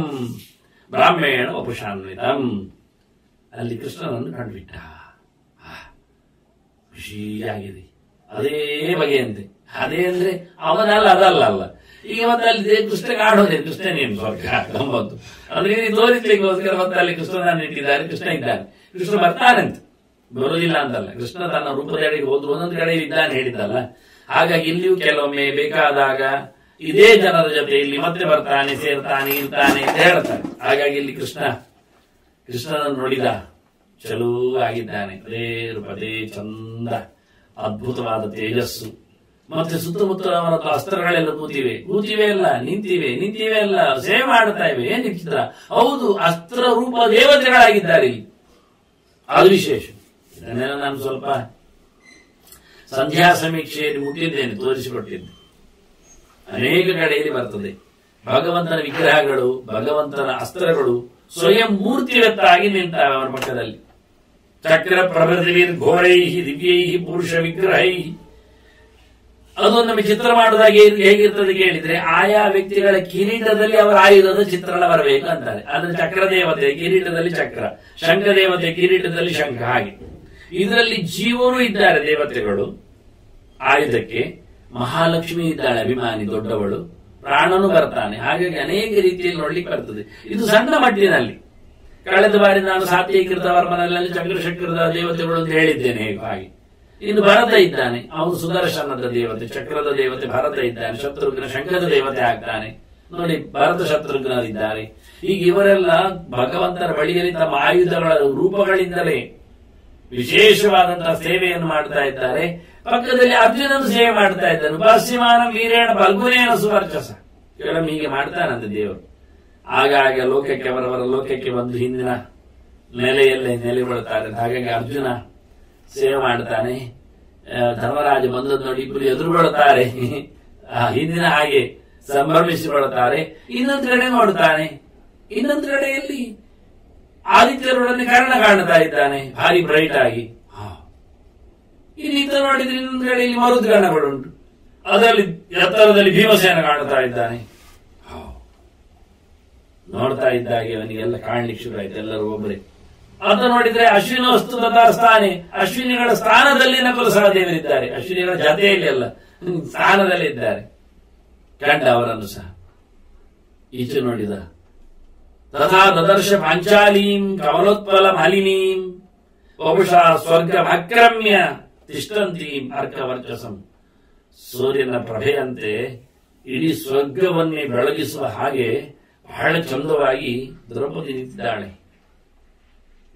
ಬ್ರಾಹ್ಮೇಣ ವಪುಷಾನ್ವಿತಂ. ಅಲ್ಲಿ ಕೃಷ್ಣನನ್ನು ಕಂಡುಬಿಟ್ಟ. ಖುಷಿಯಾಗಿದೆ. ಅದೇ ಬಗೆಯಂತೆ. ಅದೇ ಅಂದ್ರೆ ಅವನಲ್ಲ, ಅದಲ್ಲ ಅಲ್ಲ. ಈಗ ಮತ್ತೆ ಅಲ್ಲಿ ಕೃಷ್ಣ ಕಾಣೋದೇ ಕೃಷ್ಣನೇನು ಸ್ವರ್ಗ ಗಮ್ಮತ್ತು. ಅಂದ್ರೆ ತೋರಿಸ್ಲಿಕ್ಕೋಸ್ಕರ ಮತ್ತೆ ಅಲ್ಲಿ ಕೃಷ್ಣನನ್ನು ಇಟ್ಟಿದ್ದಾರೆ. ಕೃಷ್ಣ ಇದ್ದಾನೆ. ಕೃಷ್ಣ ಬರ್ತಾನಂತೆ, ಬರುವುದಿಲ್ಲ ಅಂತಲ್ಲ. ಕೃಷ್ಣ ತನ್ನ ರೂಪದೆಡೆಗೆ ಹೋದ್ರು ಒಂದೊಂದು ಕಡೆ ಇದ್ದಾನೆ ಹೇಳಿದ್ದಲ್ಲ. ಹಾಗಾಗಿ ಇಲ್ಲಿಯೂ ಕೆಲವೊಮ್ಮೆ ಬೇಕಾದಾಗ ಇದೇ ಜನರ ಜೊತೆ ಇಲ್ಲಿ ಮತ್ತೆ ಬರ್ತಾನೆ, ಸೇರ್ತಾನೆ, ಇರ್ತಾನೆ ಅಂತ ಹೇಳ್ತಾನೆ. ಹಾಗಾಗಿ ಇಲ್ಲಿ ಕೃಷ್ಣನನ್ನು ನೋಡಿದ, ಚಲೋ ಆಗಿದ್ದಾನೆ. ಅದೇ ರೂಪ, ಅದೇ ಚಂದ, ಅದ್ಭುತವಾದ ತೇಜಸ್ಸು. ಮತ್ತೆ ಸುತ್ತಮುತ್ತ ಅವರ ಅಸ್ತ್ರಗಳೆಲ್ಲ ಕೂತಿವೆ ಅಲ್ಲ, ನಿಂತಿವೆ ಅಲ್ಲ, ಸೇವೆ ಮಾಡ್ತಾ ಇವೆ. ಏನ್ ಚಿತ್ರ? ಹೌದು, ಅಸ್ತ್ರ ರೂಪ ದೇವತೆಗಳಾಗಿದ್ದಾರೆ ಇಲ್ಲಿ. ಅದು ವಿಶೇಷ. ಇದನ್ನೆಲ್ಲ ನಾನು ಸ್ವಲ್ಪ ಸಂಧ್ಯಾ ಸಮೀಕ್ಷೆಯಲ್ಲಿ ಮುಟ್ಟಿದ್ದೇನೆ, ತೋರಿಸಿಕೊಟ್ಟಿದ್ದೆ. ಅನೇಕ ಕಡೆಯಲ್ಲಿ ಬರ್ತದೆ ಭಗವಂತನ ವಿಗ್ರಹಗಳು, ಭಗವಂತನ ಅಸ್ತ್ರಗಳು ಸ್ವಯಂ ಮೂರ್ತಿವತ್ತಾಗಿ ನಿಂತಾವೆ ಅವನ ಪಕ್ಕದಲ್ಲಿ. ಚಕ್ರ ಪ್ರಭೃತಿವಿರ್ ಘೋರೈ ದಿವ್ಯೈ ಪುರುಷ ವಿಗ್ರಹೈ. ಅದು ನಮಗೆ ಚಿತ್ರ ಮಾಡುವಾಗ ಹೇಗಿರ್ತದೆ ಕೇಳಿದ್ರೆ, ಆಯಾ ವ್ಯಕ್ತಿಗಳ ಕಿರೀಟದಲ್ಲಿ ಅವರ ಆಯುಧದ ಚಿತ್ರಣ ಬರಬೇಕು ಅಂತಾರೆ. ಆದ್ರೆ ಚಕ್ರ ದೇವತೆ ಕಿರೀಟದಲ್ಲಿ ಚಕ್ರ, ಶಂಖ ದೇವತೆ ಕಿರೀಟದಲ್ಲಿ ಶಂಖ. ಹಾಗೆ ಇದರಲ್ಲಿ ಜೀವನೂ ಇದ್ದಾರೆ ದೇವತೆಗಳು ಆಯುಧಕ್ಕೆ. ಮಹಾಲಕ್ಷ್ಮಿ ಇದ್ದಾಳೆ ಅಭಿಮಾನಿ ದೊಡ್ಡವಳು, ಪ್ರಾಣನು ಬರ್ತಾನೆ. ಹಾಗಾಗಿ ಅನೇಕ ರೀತಿಯಲ್ಲಿ ನೋಡ್ಲಿಕ್ಕೆ ಬರ್ತದೆ. ಇದು ಸಣ್ಣ ಮಟ್ಟಿನಲ್ಲಿ. ಕಳೆದ ಬಾರಿ ನಾನು ಸಾತ್ಯಕೃತ ವರ್ಮನಲ್ಲಿ ಚಕ್ರಶಕ್ರದ ದೇವತೆಗಳು ಅಂತ ಹೇಳಿದ್ದೇನೆ. ಹಾಗೆ ಇನ್ನು ಭರತ ಇದ್ದಾನೆ, ಅವನು ಸುದರ್ಶನದ ದೇವತೆ, ಚಕ್ರದ ದೇವತೆ ಭರತ ಇದ್ದಾನೆ. ಶತ್ರುಘ್ನ ಶಂಖದ ದೇವತೆ ಆಗ್ತಾನೆ. ನೋಡಿ, ಭರತ ಶತ್ರುಘ್ನರಿದ್ದಾರೆ. ಈಗ ಇವರೆಲ್ಲ ಭಗವಂತನ ಬಳಿಯಲ್ಲಿ ತಮ್ಮ ಆಯುಧಗಳ ರೂಪಗಳಿಂದಲೇ ವಿಶೇಷವಾದಂತಹ ಸೇವೆಯನ್ನು ಮಾಡ್ತಾ ಇದ್ದಾರೆ. ಪಕ್ಕದಲ್ಲಿ ಅರ್ಜುನನು ಸೇವೆ ಮಾಡ್ತಾ ಇದ್ದಾನೆ. ಪಶ್ಚಿಮಾನ ವೀರೇಣ ಫಲ್ಗುನೇನ ಸುವರ್ಚಸ. ಕೆಲವೊಮ್ಮೆ ಹೀಗೆ ಮಾಡ್ತಾನಂತೆ ದೇವರು. ಆಗಾಗ ಲೋಕಕ್ಕೆ ಅವರವರ ಲೋಕಕ್ಕೆ ಬಂದು ಹಿಂದಿನ ನೆಲೆಯಲ್ಲೇ ನೆಲೆಗೊಳ್ತಾರೆ. ಹಾಗಾಗಿ ಅರ್ಜುನ ಸೇವೆ ಮಾಡ್ತಾನೆ. ಧರ್ಮರಾಜ ಬಂದದ್ದು ನೋಡಿ ಇಬ್ಬರು ಎದುರುಗೊಳ್ಳುತ್ತಾರೆ. ಹಿಂದಿನ ಹಾಗೆ ಸಂಭ್ರಮಿಸಿಕೊಳ್ಳುತ್ತಾರೆ. ಇನ್ನೊಂದು ಕಡೆ ನೋಡ್ತಾನೆ, ಇನ್ನೊಂದು ಕಡೆಯಲ್ಲಿ ಆದಿತ್ಯರೊಡನೆ ಕರ್ಣ ಕಾಣ್ತಾ ಇದ್ದಾನೆ, ಭಾರಿ ಬ್ರೈಟ್ ಆಗಿ. ಇನ್ನಿತ ನೋಡಿದ್ರೆ ಇನ್ನೊಂದು ಕಡೆ ಇಲ್ಲಿ ಮರುದ್ಗಣಗಳುಂಟು, ಅದರಲ್ಲಿ ಎತ್ತರದಲ್ಲಿ ಭೀಮಸೇನ ಕಾಣ್ತಾ ಇದ್ದಾನೆ. ನೋಡ್ತಾ ಇದ್ದಾಗೆ ಅವನಿಗೆಲ್ಲ ಕಾಣ್ಲಿಕ್ಕೆ ಶುರು ಆಯ್ತು. ಎಲ್ಲರೂ ಒಬ್ಬರೇ. ಅಂತ ನೋಡಿದ್ರೆ ಅಶ್ವಿನ ವಸ್ತು ಸ್ಥಾನೆ, ಅಶ್ವಿನಿಗಳ ಸ್ಥಾನದಲ್ಲಿ ನಕುಲ ಸಹದೇವರಿದ್ದಾರೆ. ಅಶ್ವಿನಿಗಳ ಜತೆಯಲ್ಲಿ ಅಲ್ಲ, ಸ್ಥಾನದಲ್ಲಿ ಇದ್ದಾರೆ. ಕಂಡ ಅವರನ್ನು ಸಹ. ಈಚೆ ನೋಡಿದ. ತಥಾ ದದರ್ಶ ಪಾಂಚಾಲೀಂ ಕಮಲೋತ್ಪಲ ಮಾಲಿನೀಂ ಬಹುಶಃ ಸ್ವರ್ಗ ಅಕ್ರಮ್ಯ ತಿಷ್ಟಂತೀಂ ಅರ್ಕವರ್ಚಸಂ. ಸೂರ್ಯನ ಪ್ರಭೆಯಂತೆ ಇಡೀ ಸ್ವರ್ಗವನ್ನೇ ಬೆಳಗಿಸುವ ಹಾಗೆ ಬಹಳ ಚಂದವಾಗಿ ದ್ರೌಪದಿ ನಿಂತಿದ್ದಾಳೆ.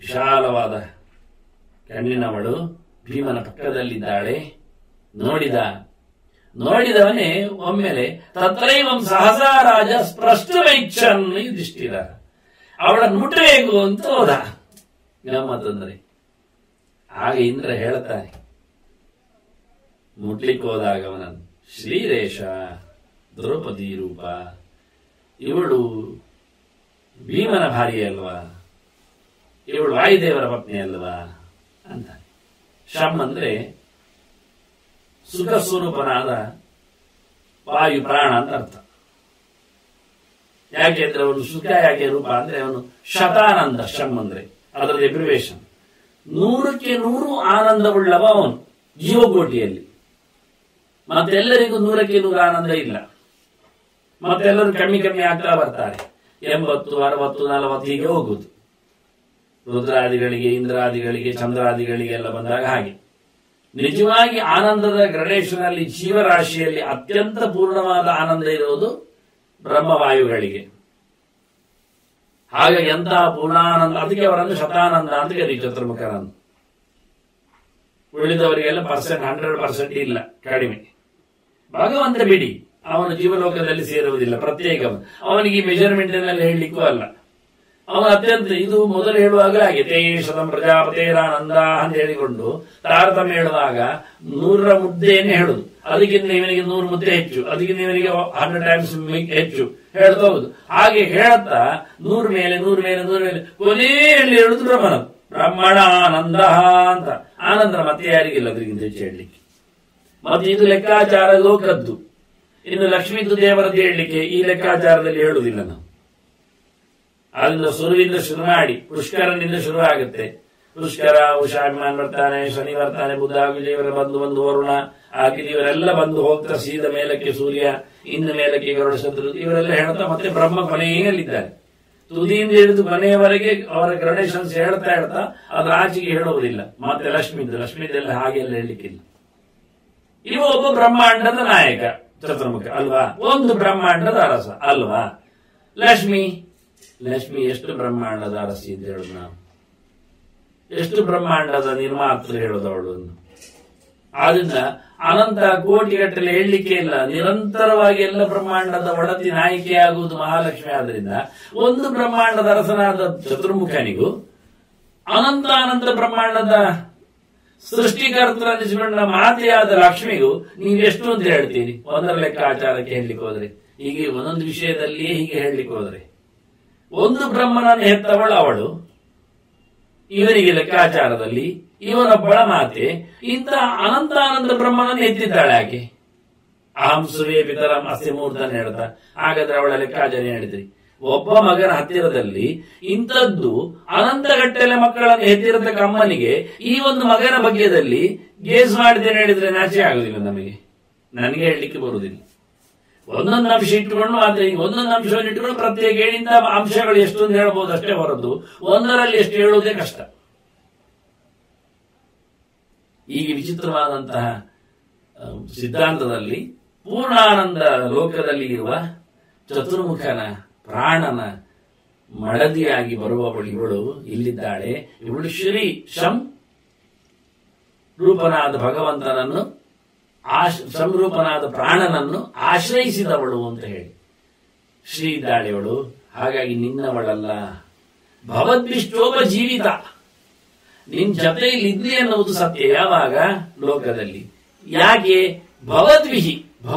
ವಿಶಾಲವಾದ ಕಣ್ಣಿನವಳು ಭೀಮನ ಪಕ್ಕದಲ್ಲಿದ್ದಾಳೆ. ನೋಡಿದವನೇ ಒಮ್ಮೆಲೆ ತತ್ರೈವಂ ಸಹಸಾ ರಾಜ ಸ್ಪೃಷ್ಟಮೈಚ್ಛನ್ ಯುಧಿಷ್ಠಿರ. ಅವಳನ್ನು ಮುಟ್ಟಬೇಕು ಅಂತ ಹೋದ. ಗಮ್ಮತ್ತಂದ್ರೆ ಆಗ ಇಂದ್ರ ಹೇಳ್ತಾನೆ, ಮುಟ್ಲಿಕ್ಕೆ ಹೋದಾಗ ಅವನನ್ನು, ಶ್ರೀರೇಶ ದ್ರೌಪದಿ ರೂಪ, ಇವಳು ಭೀಮನ ಭಾರ್ಯ ಅಲ್ವಾ, ಇವಳು ವಾಯುದೇವರ ಪತ್ನಿ ಅಲ್ವಾ ಅಂತ. ಶಮ್ ಅಂದ್ರೆ ಸುಖ ಸ್ವರೂಪನಾದ ವಾಯು ಪ್ರಾಣ ಅಂತ ಅರ್ಥ. ಯಾಕೆ ಅಂದ್ರೆ ಅವನು ಸುಖ ಯಾಕೆ ರೂಪ ಅಂದ್ರೆ ಅವನು ಶತಾನಂದ. ಶಮ್ ಅಂದ್ರೆ ಅದರ ಎಬ್ರಿವೇಶನ್. 100ಕ್ಕೆ 100 ಆನಂದವುಳ್ಳವ ಅವನು ಜೀವಕೋಟಿಯಲ್ಲಿ. ಮತ್ತೆಲ್ಲರಿಗೂ 100ಕ್ಕೆ 100 ಆನಂದ ಇಲ್ಲ. ಮತ್ತೆಲ್ಲರೂ ಕಮ್ಮಿ ಆಗ್ತಾ ಬರ್ತಾರೆ. 80, 60, 40 ಹೀಗೆ ಹೋಗುದು. ರುದ್ರಾದಿಗಳಿಗೆ, ಇಂದ್ರಾದಿಗಳಿಗೆ, ಚಂದ್ರಾದಿಗಳಿಗೆಲ್ಲ ಬಂದಾಗ ಹಾಗೆ. ನಿಜವಾಗಿ ಆನಂದದ ಗ್ರಡೇಶನ್ ಅಲ್ಲಿ ಜೀವರಾಶಿಯಲ್ಲಿ ಅತ್ಯಂತ ಪೂರ್ಣವಾದ ಆನಂದ ಇರುವುದು ಬ್ರಹ್ಮವಾಯುಗಳಿಗೆ. ಹಾಗಾಗಿ ಎಂತಹ ಪೂರ್ಣಾನಂದ, ಅದಕ್ಕೆ ಅವರನ್ನು ಶತಾನಂದ ಅಂತ ಕರೀ ಚತುರ್ಮುಖರನ್ನು. ಉಳಿದವರಿಗೆಲ್ಲ 100% ಇಲ್ಲ, ಕಡಿಮೆ. ಭಗವಂತ ಬಿಡಿ, ಅವನ ಜೀವಲೋಕದಲ್ಲಿ ಸೇರುವುದಿಲ್ಲ, ಪ್ರತ್ಯೇಕ. ಅವನಿಗೆ ಮೆಜರ್ಮೆಂಟ್ ನಲ್ಲಿ ಹೇಳಲಿಕ್ಕೂ ಅಲ್ಲ. ಅವನ ಅತ್ಯಂತ ಇದು ಮೊದಲು ಹೇಳುವಾಗ ಹಾಗೆ ತೇಷದಂ ಪ್ರಜಾಪತೇರಾನಂದ ಅಂತ ಹೇಳಿಕೊಂಡು ತಾರತಮ್ಯ ಹೇಳುವಾಗ 100ರ ಮುದ್ದೆಯನ್ನೇ ಹೇಳುದು. ಅದಕ್ಕಿಂತ ಇವನಿಗೆ 100 ಮುದ್ದೆ ಹೆಚ್ಚು, ಅದಕ್ಕಿಂತ ಇವನಿಗೆ 100 ಟೈಮ್ಸ್ ಹೆಚ್ಚು ಹೇಳ್ತಾ ಹೋಗುದು. ಹಾಗೆ ಹೇಳುತ್ತಾ 100 ಮೇಲೆ 100 ಮೇಲೆ 100 ಮೇಲೆ ಕೊನೆಯಲ್ಲಿ ಹೇಳುದು ಬ್ರಹ್ಮಣ ಆನಂದ ಅಂತ. ಆನಂದ ಮತ್ತೆ ಯಾರಿಗಿಲ್ಲ ಅದಕ್ಕಿಂತ ಹೆಚ್ಚು ಹೇಳಲಿಕ್ಕೆ. ಮತ್ತೆ ಇದು ಲೆಕ್ಕಾಚಾರ ಲೋಕದ್ದು. ಇನ್ನು ಲಕ್ಷ್ಮೀದು ದೇವರದ್ದು ಹೇಳಲಿಕ್ಕೆ ಈ ಲೆಕ್ಕಾಚಾರದಲ್ಲಿ ಹೇಳುವುದಿಲ್ಲ ನಾವು. ಅದರಿಂದ ಸುರುವಿಂದ ಶುರು ಮಾಡಿ ಪುಷ್ಕರನಿಂದ ಶುರು ಆಗುತ್ತೆ. ಪುಷ್ಕರ, ಉಷಾಭಿಮಾನ್ ಬರ್ತಾನೆ, ಶನಿ ಬರ್ತಾನೆ, ಬುಧ, ವಿಜಯವರ ಬಂದು ವರುಣ, ಅಗ್ನಿ ಇವರೆಲ್ಲ ಬಂದು ಹೋಗ್ತಾ ಸೀದ ಮೇಲಕ್ಕೆ ಸೂರ್ಯ, ಇನ್ನು ಮೇಲಕ್ಕೆ ಗರುಡ, ಶತ್ರು ಇವರೆಲ್ಲ ಹೇಳ್ತಾ ಮತ್ತೆ ಬ್ರಹ್ಮ ಕೊನೆಯಲ್ಲಿದ್ದಾರೆ. ತುದಿಯಿಂದ ಹಿಡಿದು ಕೊನೆಯವರೆಗೆ ಅವರ ಗ್ರಡೇಷನ್ಸ್ ಹೇಳ್ತಾ ಅದ್ರ ಆಚೆಗೆ ಹೇಳುವುದಿಲ್ಲ. ಮತ್ತೆ ಲಕ್ಷ್ಮಿದೆಲ್ಲ ಹಾಗೆಲ್ಲ ಹೇಳಲಿಕ್ಕಿಲ್ಲ. ಇವ ಒಬ್ಬ ಬ್ರಹ್ಮಾಂಡದ ನಾಯಕ ಚತುರ್ಮುಖ ಅಲ್ವಾ, ಒಂದು ಬ್ರಹ್ಮಾಂಡದ ಅರಸ ಅಲ್ವಾ. ಲಕ್ಷ್ಮಿ ಎಷ್ಟು ಬ್ರಹ್ಮಾಂಡದ ಅರಸಿ ಅಂತ ಹೇಳುದು ನಾವು, ಎಷ್ಟು ಬ್ರಹ್ಮಾಂಡದ ನಿರ್ಮಾತೃ ಹೇಳುದು ಅವಳನ್ನು. ಆದ್ರಿಂದ ಅನಂತ ಕೋಟಿಗಟ್ಟಲೆ ಹೇಳಲಿಕ್ಕೆ ಇಲ್ಲ, ನಿರಂತರವಾಗಿ ಎಲ್ಲ ಬ್ರಹ್ಮಾಂಡದ ಒಡತಿ ನಾಯಕಿಯಾಗುವುದು ಮಹಾಲಕ್ಷ್ಮಿ. ಆದ್ರಿಂದ ಒಂದು ಬ್ರಹ್ಮಾಂಡದ ಅರಸನಾದ ಚತುರ್ಮುಖನಿಗೂ ಅನಂತ ಬ್ರಹ್ಮಾಂಡದ ಸೃಷ್ಟಿಕರ್ತರನ್ನಿಸಿಕೊಂಡ ಮಾತೆಯಾದ ಲಕ್ಷ್ಮಿಗೂ ನೀವೆಷ್ಟು ಅಂತ ಹೇಳ್ತೀರಿ ಒಂದರ ಲೆಕ್ಕಾಚಾರಕ್ಕೆ ಹೇಳಲಿಕ್ಕೆ ಹೋದ್ರೆ. ಹೀಗೆ ಒಂದೊಂದು ವಿಷಯದಲ್ಲಿಯೇ ಹೀಗೆ ಹೇಳಲಿಕ್ಕೆ ಹೋದ್ರೆ ಒಂದು ಬ್ರಹ್ಮನನ್ನು ಹೆತ್ತವಳು ಅವಳು, ಇವನಿಗೆ ಲೆಕ್ಕಾಚಾರದಲ್ಲಿ ಇವನೊಬ್ಬಳ ಮಾತೆ. ಇಂಥ ಅನಂತ ಬ್ರಹ್ಮನನ್ನು ಎತ್ತಿದ್ದಾಳೆ ಆಕೆ. ಅಹಂ ಸುವೇ ಪಿತರಂ ಅಸ್ಯ ಮೂರ್ಧನ್ ಹೇಳ್ತಾ. ಹಾಗಾದ್ರೆ ಅವಳ ಲೆಕ್ಕಾಚಾರ ಹೇಳಿದ್ರಿ. ಒಬ್ಬ ಮಗನ ಹತ್ತಿರದಲ್ಲಿ ಇಂಥದ್ದು ಅನಂತಗಟ್ಟಲೆ ಮಕ್ಕಳನ್ನು ಹೆತ್ತಿರತಕ್ಕ ಅಮ್ಮನಿಗೆ ಈ ಒಂದು ಮಗನ ಬಗ್ಗೆದಲ್ಲಿ ಗೇಸ್ ಮಾಡಿದ್ದೇನೆ ಹೇಳಿದ್ರೆ ನಾಚೆ ಆಗುದಿಲ್ಲ ನಮಗೆ, ನನಗೆ ಹೇಳಲಿಕ್ಕೆ ಬರುವುದಿಲ್ಲ. ಒಂದೊಂದು ಅಂಶ ಇಟ್ಟುಕೊಂಡು ಮಾತ್ರ, ಈಗ ಒಂದೊಂದು ಅಂಶವನ್ನು ಇಟ್ಟುಕೊಂಡು ಪ್ರತ್ಯೇಕ ಹೇಳಿಂದ ಅಂಶಗಳು ಎಷ್ಟು ಅಂತ ಹೇಳ್ಬೋದು ಅಷ್ಟೇ ಹೊರತು ಒಂದರಲ್ಲಿ ಎಷ್ಟು ಹೇಳುವುದೇ ಕಷ್ಟ. ಈಗ ವಿಚಿತ್ರವಾದಂತಹ ಸಿದ್ಧಾಂತದಲ್ಲಿ ಪೂರ್ಣಾನಂದ ಲೋಕದಲ್ಲಿ ಇರುವ ಚತುರ್ಮುಖನ ಪ್ರಾಣನ ಮಡದಿಯಾಗಿ ಬರುವವಳು ಇವಳು ಇಲ್ಲಿದ್ದಾಳೆ. ಇವಳು ಶ್ರೀ ಶಂ ರೂಪನಾದ ಭಗವಂತನನ್ನು ಸಂರೂಪನಾದ ಪ್ರಾಣನನ್ನು ಆಶ್ರಯಿಸಿದವಳು ಅಂತ ಹೇಳಿ ಶ್ರೀ ಇದ್ದಾಳೆ ಇವಳು. ಹಾಗಾಗಿ ನಿನ್ನವಳಲ್ಲ, ಭವದ್ವಿಷ್ಟೋಪ ಜೀವಿತ, ನಿನ್ ಜೊತೆಯಲ್ಲಿ ಇದ್ಲಿ ಅನ್ನುವುದು ಸತ್ಯ. ಯಾವಾಗ ಲೋಕದಲ್ಲಿ ಯಾಕೆ ಭವದ್ವಿಹಿ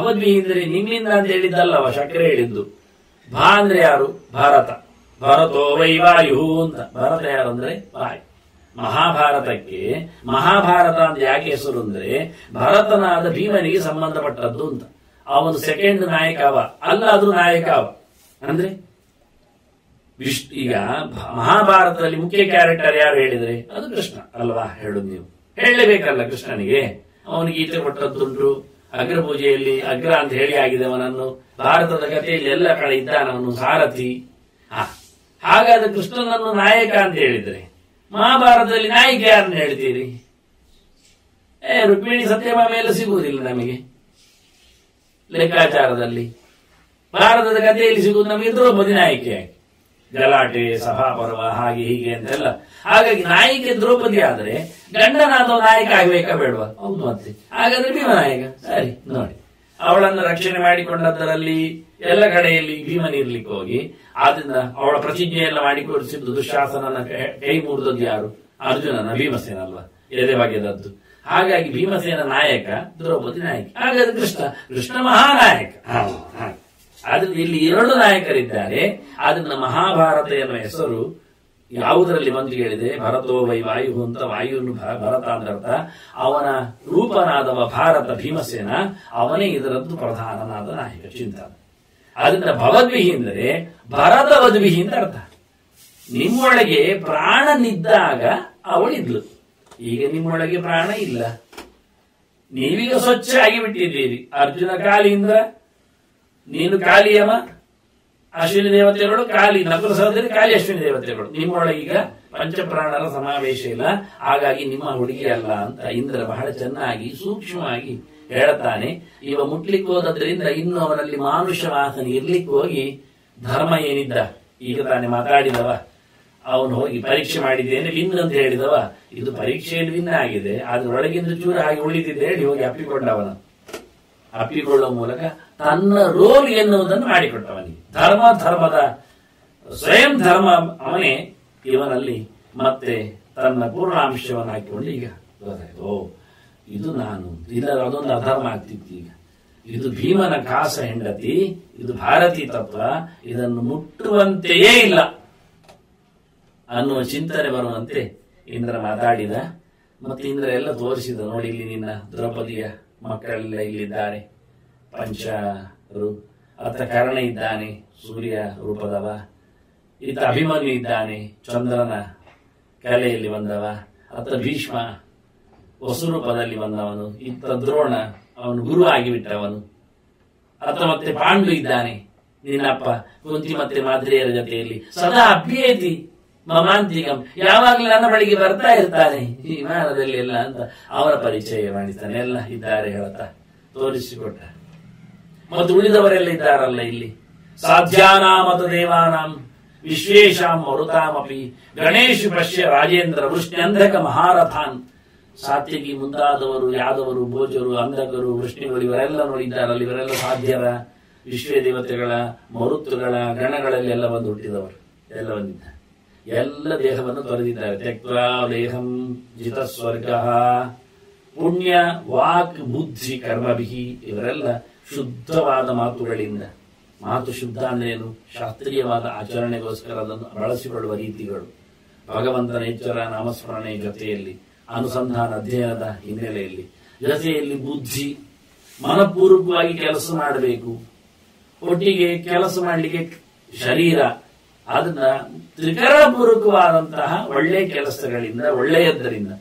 ಅಂದ್ರೆ ನಿನ್ನಿಂದ ಅಂತ ಹೇಳಿದ್ದಲ್ಲವ ಶಂಕರ ಹೇಳಿದ್ದು. ಭಾ ಅಂದ್ರೆ ಯಾರು? ಭಾರತ. ಭರತೋ ವೈ ವಾಯು ಅಂತ. ಭಾರತ ಯಾರು ಅಂದ್ರೆ ವಾಯು. ಮಹಾಭಾರತಕ್ಕೆ ಮಹಾಭಾರತ ಅಂತ ಯಾಕೆ ಹೆಸರು ಅಂದ್ರೆ ಭರತನಾದ ಭೀಮನಿಗೆ ಸಂಬಂಧಪಟ್ಟದ್ದು ಅಂತ. ಅವನು ಸೆಕೆಂಡ್ ನಾಯಕ ಅಲ್ಲ, ಅದು ನಾಯಕ ಅಂದ್ರೆ ಈಗ ಮಹಾಭಾರತದಲ್ಲಿ ಮುಖ್ಯ ಕ್ಯಾರೆಕ್ಟರ್ ಯಾರು ಹೇಳಿದ್ರೆ ಅದು ಕೃಷ್ಣ ಅಲ್ವಾ ಹೇಳುದು. ನೀವು ಹೇಳಲೇಬೇಕಲ್ಲ ಕೃಷ್ಣನಿಗೆ. ಅವನಿಗೆ ಗೀತೆ ಕೊಟ್ಟದ್ದುಂಟು, ಅಗ್ರ ಪೂಜೆಯಲ್ಲಿ ಅಗ್ರ ಅಂತ ಹೇಳಿ ಆಗಿದೆ ಅವನನ್ನು. ಭಾರತದ ಕಥೆಯಲ್ಲಿ ಎಲ್ಲ ಕಡೆ ಇದ್ದಾನವನು ಸಾರಥಿ. ಹಾಗಾದ್ರೆ ಕೃಷ್ಣನನ್ನು ನಾಯಕ ಅಂತ ಹೇಳಿದ್ರೆ ಮಹಾಭಾರತದಲ್ಲಿ ನಾಯಕ ಯಾರನ್ನು ಹೇಳ್ತೀರಿ? ರುಕ್ಮಿಣಿ ಸತ್ಯಭಾಮ ಎಲ್ಲ ಸಿಗುವುದಿಲ್ಲ ನಮಗೆ ಲೆಕ್ಕಾಚಾರದಲ್ಲಿ. ಭಾರತದ ಕಥೆಯಲ್ಲಿ ಸಿಗುವುದು ನಮಗೆ ದ್ರೌಪದಿ ನಾಯಕಿಯಾಗಿ, ಗಲಾಟೆ ಸಭಾಪರ್ವ ಹಾಗೆ ಹೀಗೆ ಅಂತೆಲ್ಲ. ಹಾಗಾಗಿ ನಾಯಕಿ ದ್ರೌಪದಿ ಆದ್ರೆ ಗಂಡನಾದ ನಾಯಕ ಆಗಬೇಕಾ ಬೇಡವಾ? ಹೌದು. ಮತ್ತೆ ಹಾಗಾದ್ರೆ ಭೀಮ ನಾಯಕ. ಸರಿ ನೋಡಿ, ಅವಳನ್ನು ರಕ್ಷಣೆ ಮಾಡಿಕೊಂಡದ್ದರಲ್ಲಿ ಎಲ್ಲ ಕಡೆಯಲ್ಲಿ ಭೀಮನಿರ್ಲಿಕ್ಕೆ ಹೋಗಿ ಆದ್ರಿಂದ ಅವಳ ಪ್ರತಿಜ್ಞೆ ಎಲ್ಲ ಮಾಡಿಕೊಡಿಸಿದ್ದು ದುಶ್ಯಾಸನನ ಕೈ ಮುರಿದದ್ದು ಯಾರು? ಅರ್ಜುನನ, ಭೀಮಸೇನ ಅಲ್ವಾ ಎದೆ ಬಗೆದದ್ದು. ಹಾಗಾಗಿ ಭೀಮಸೇನ ನಾಯಕ, ದ್ರೌಪದಿ ನಾಯಕ. ಹಾಗಾದ್ರೆ ಕೃಷ್ಣ ಮಹಾನಾಯಕ. ಆದ್ರಿಂದ ಇಲ್ಲಿ 2 ನಾಯಕರಿದ್ದಾರೆ. ಆದ್ರಿಂದ ಮಹಾಭಾರತ ಎನ್ನುವ ಹೆಸರು ಯಾವುದರಲ್ಲಿ ಬಂದು ಹೇಳಿದೆ? ಭರತೋ ವೈ ವಾಯು ಅಂತ. ವಾಯುವನ್ನು ಭರತ ಅಂತ. ಅವನ ರೂಪನಾದವ ಭಾರತ ಭೀಮಸೇನ, ಅವನೇ ಇದರದ್ದು ಪ್ರಧಾನನಾದ ನಾಯಕ ಚಿಂತನ. ಅದರಿಂದ ಭವದ್ವಿಹಿ ಅಂದರೆ ಭರತ ವದ್ವಿಹಿ ಅಂತ ಅರ್ಥ. ನಿಮ್ಮೊಳಗೆ ಪ್ರಾಣನಿದ್ದಾಗ ಅವಳಿದ್ಲು. ಈಗ ನಿಮ್ಮೊಳಗೆ ಪ್ರಾಣ ಇಲ್ಲ, ನೀವೀಗ ಸ್ವಚ್ಛ ಆಗಿಬಿಟ್ಟಿದ್ದೀರಿ. ಅರ್ಜುನ ಕಾಲಿಯಿಂದ, ನೀನು ಕಾಲಿಯಮ, ಅಶ್ವಿನಿ ದೇವತೆಗಳು ಕಾಲಿ, ನಕುಲ ಸಹೋದರಿ ಕಾಲಿ, ಅಶ್ವಿನಿ ದೇವತೆಗಳು. ನಿಮ್ಮೊಳಗೀಗ ಪಂಚಪ್ರಾಣರ ಸಮಾವೇಶ ಇಲ್ಲ. ಹಾಗಾಗಿ ನಿಮ್ಮ ಹುಡುಗಿ ಅಲ್ಲ ಅಂತ ಇಂದ್ರ ಬಹಳ ಚೆನ್ನಾಗಿ ಸೂಕ್ಷ್ಮವಾಗಿ ಹೇಳ್ತಾನೆ. ಇವ ಮುಟ್ಲಿಕ್ಕೆ ಹೋದ್ರಿಂದ ಇನ್ನು ಅವನಲ್ಲಿ ಮಾನುಷ ವಾಸನೆ ಇರ್ಲಿಕ್ಕೆ ಹೋಗಿ ಧರ್ಮ ಏನಿದ್ದ ಈಗ ತಾನೇ ಮಾತಾಡಿದವ, ಅವನು ಹೋಗಿ ಪರೀಕ್ಷೆ ಮಾಡಿದ್ದೇನೆ ವಿನ್ ಅಂತ ಹೇಳಿದವ. ಇದು ಪರೀಕ್ಷೆಯಲ್ಲಿ ವಿನ್ ಆಗಿದೆ, ಆದ್ರೆ ಒಳಗಿಂದ ಚೂರು ಹಾಗೆ ಉಳಿದಿದೆ ಹೇಳಿ ಹೋಗಿ ಅಪ್ಪಿಕೊಂಡವನ. ಅಪ್ಪಿಕೊಳ್ಳುವ ಮೂಲಕ ತನ್ನ ರೋಲ್ ಎನ್ನುವುದನ್ನು ಮಾಡಿಕೊಟ್ಟವನಿಗೆ. ಧರ್ಮದ ಸ್ವಯಂ ಧರ್ಮ ಅವನೇ ಇವನಲ್ಲಿ ಮತ್ತೆ ತನ್ನ ಪೂರ್ಣಾಂಶವನ್ನು ಹಾಕಿಕೊಂಡು ಈಗ ಗೊತ್ತಾಯ್ತು, ಓ ಇದು ನಾನು ಇದರ ಅದೊಂದು ಅಧರ್ಮ ಆಗ್ತಿತ್ತು. ಈಗ ಇದು ಭೀಮನ ಕಾಸ ಹೆಂಡತಿ, ಇದು ಭಾರತೀ ತತ್ವ, ಇದನ್ನು ಮುಟ್ಟುವಂತೆಯೇ ಇಲ್ಲ ಅನ್ನುವ ಚಿಂತನೆ ಬರುವಂತೆ ಇಂದ್ರ ಮಾತಾಡಿದ. ಮತ್ತೆ ಇಂದ್ರ ಎಲ್ಲ ತೋರಿಸಿದ, ನೋಡಿ ಇಲ್ಲಿ ನಿನ್ನ ದ್ರೌಪದಿಯ ಮಕ್ಕಳೆಲ್ಲ ಇಲ್ಲಿದ್ದಾರೆ, ಪಂಚರು, ಅತ್ತ ಕರ್ಣ ಇದ್ದಾನೆ ಸೂರ್ಯ ರೂಪದವ, ಇತ್ತ ಅಭಿಮನ್ಯು ಇದ್ದಾನೆ ಚಂದ್ರನ ಕಲೆಯಲ್ಲಿ ಬಂದವ, ಅತ್ತ ಭೀಷ್ಮ ವಸುರೂಪದಲ್ಲಿ ಬಂದವನು, ಇತ್ತ ದ್ರೋಣ ಅವನು ಗುರು ಆಗಿಬಿಟ್ಟವನು, ಅತ್ತ ಮತ್ತೆ ಪಾಂಡು ಇದ್ದಾನೆ ನಿನ್ನಪ್ಪ ಕುಂತಿ ಮತ್ತೆ ಮಾದ್ರಿಯರ ಜೊತೆಯಲ್ಲಿ ಸದಾ ಅಭ್ಯೇತಿ ಮಮಾಂತಿಕಂ, ಯಾವಾಗಲೂ ನನ್ನ ಬಳಿಗೆ ಬರ್ತಾ ಇರ್ತಾನೆ ಈ ವಿಮಾನದಲ್ಲಿ ಎಲ್ಲ ಅಂತ ಅವರ ಪರಿಚಯ ಮಾಡಿಸ್ತಾನೆ. ಎಲ್ಲ ಇದ್ದಾರೆ ಹೇಳ್ತಾ ತೋರಿಸಿಕೊಟ್ಟ. ಮತ್ತು ಉಳಿದವರೆಲ್ಲ ಇದ್ದಾರಲ್ಲ ಇಲ್ಲಿ, ಸಾಧ್ಯಾನಾಮತ ದೇವಾನಾಂ ವಿಶ್ವೇಶಾಂ ಮರುತಾಮಪಿ ಗಣೇಶು ಪಶ್ಯ ರಾಜೇಂದ್ರ ವೃಷ್ಣ್ಯಂಧಕ ಮಹಾರಥಾನ್. ಸಾತ್ಯಕಿ ಮುಂತಾದವರು, ಯಾದವರು, ಭೋಜರು, ಅಂಧಕರು, ವೃಷ್ಣಿಗಳು ಇವರೆಲ್ಲ ನೋಡಿದ್ದಾರಲ್ಲ, ಇವರೆಲ್ಲ ಸಾಧ್ಯರ ವಿಶ್ವ ದೇವತೆಗಳ ಮರುತ್ತುಗಳ ಗಣಗಳಲ್ಲಿ ಎಲ್ಲ ಬಂದು ಹುಟ್ಟಿದವರು, ಎಲ್ಲ ಬಂದಿದ್ದಾರೆ. ಎಲ್ಲ ದೇಹವನ್ನು ತೊರೆದಿದ್ದಾರೆ. ತ್ಯಕ್ವಾ ದೇಹಂ ಜಿತ ಸ್ವರ್ಗ ಪುಣ್ಯ ವಾಕ್ ಬುದ್ಧಿ ಕರ್ಮಭಿಹಿ. ಇವರೆಲ್ಲ ಶುದ್ಧವಾದ ಮಾತುಗಳಿಂದ, ಮಾತು ಶುದ್ಧ ಅಂದ್ರೇನು, ಶಾಸ್ತ್ರೀಯವಾದ ಆಚರಣೆಗೋಸ್ಕರ ಅದನ್ನು ಬಳಸಿಕೊಳ್ಳುವ ರೀತಿಗಳು, ಭಗವಂತನ ಎಚ್ಚರ ನಾಮಸ್ಮರಣೆ ಜೊತೆಯಲ್ಲಿ ಅನುಸಂಧಾನ ಅಧ್ಯಯನದ ಹಿನ್ನೆಲೆಯಲ್ಲಿ, ಜೊತೆಯಲ್ಲಿ ಬುದ್ಧಿ, ಮನಪೂರ್ವಕವಾಗಿ ಕೆಲಸ ಮಾಡಬೇಕು, ಒಟ್ಟಿಗೆ ಕೆಲಸ ಮಾಡಲಿಕ್ಕೆ ಶರೀರ, ಅದನ್ನ ತ್ರಿಕರಣಪೂರ್ವಕವಾದಂತಹ ಒಳ್ಳೆಯ ಕೆಲಸಗಳಿಂದ, ಒಳ್ಳೆಯದರಿಂದ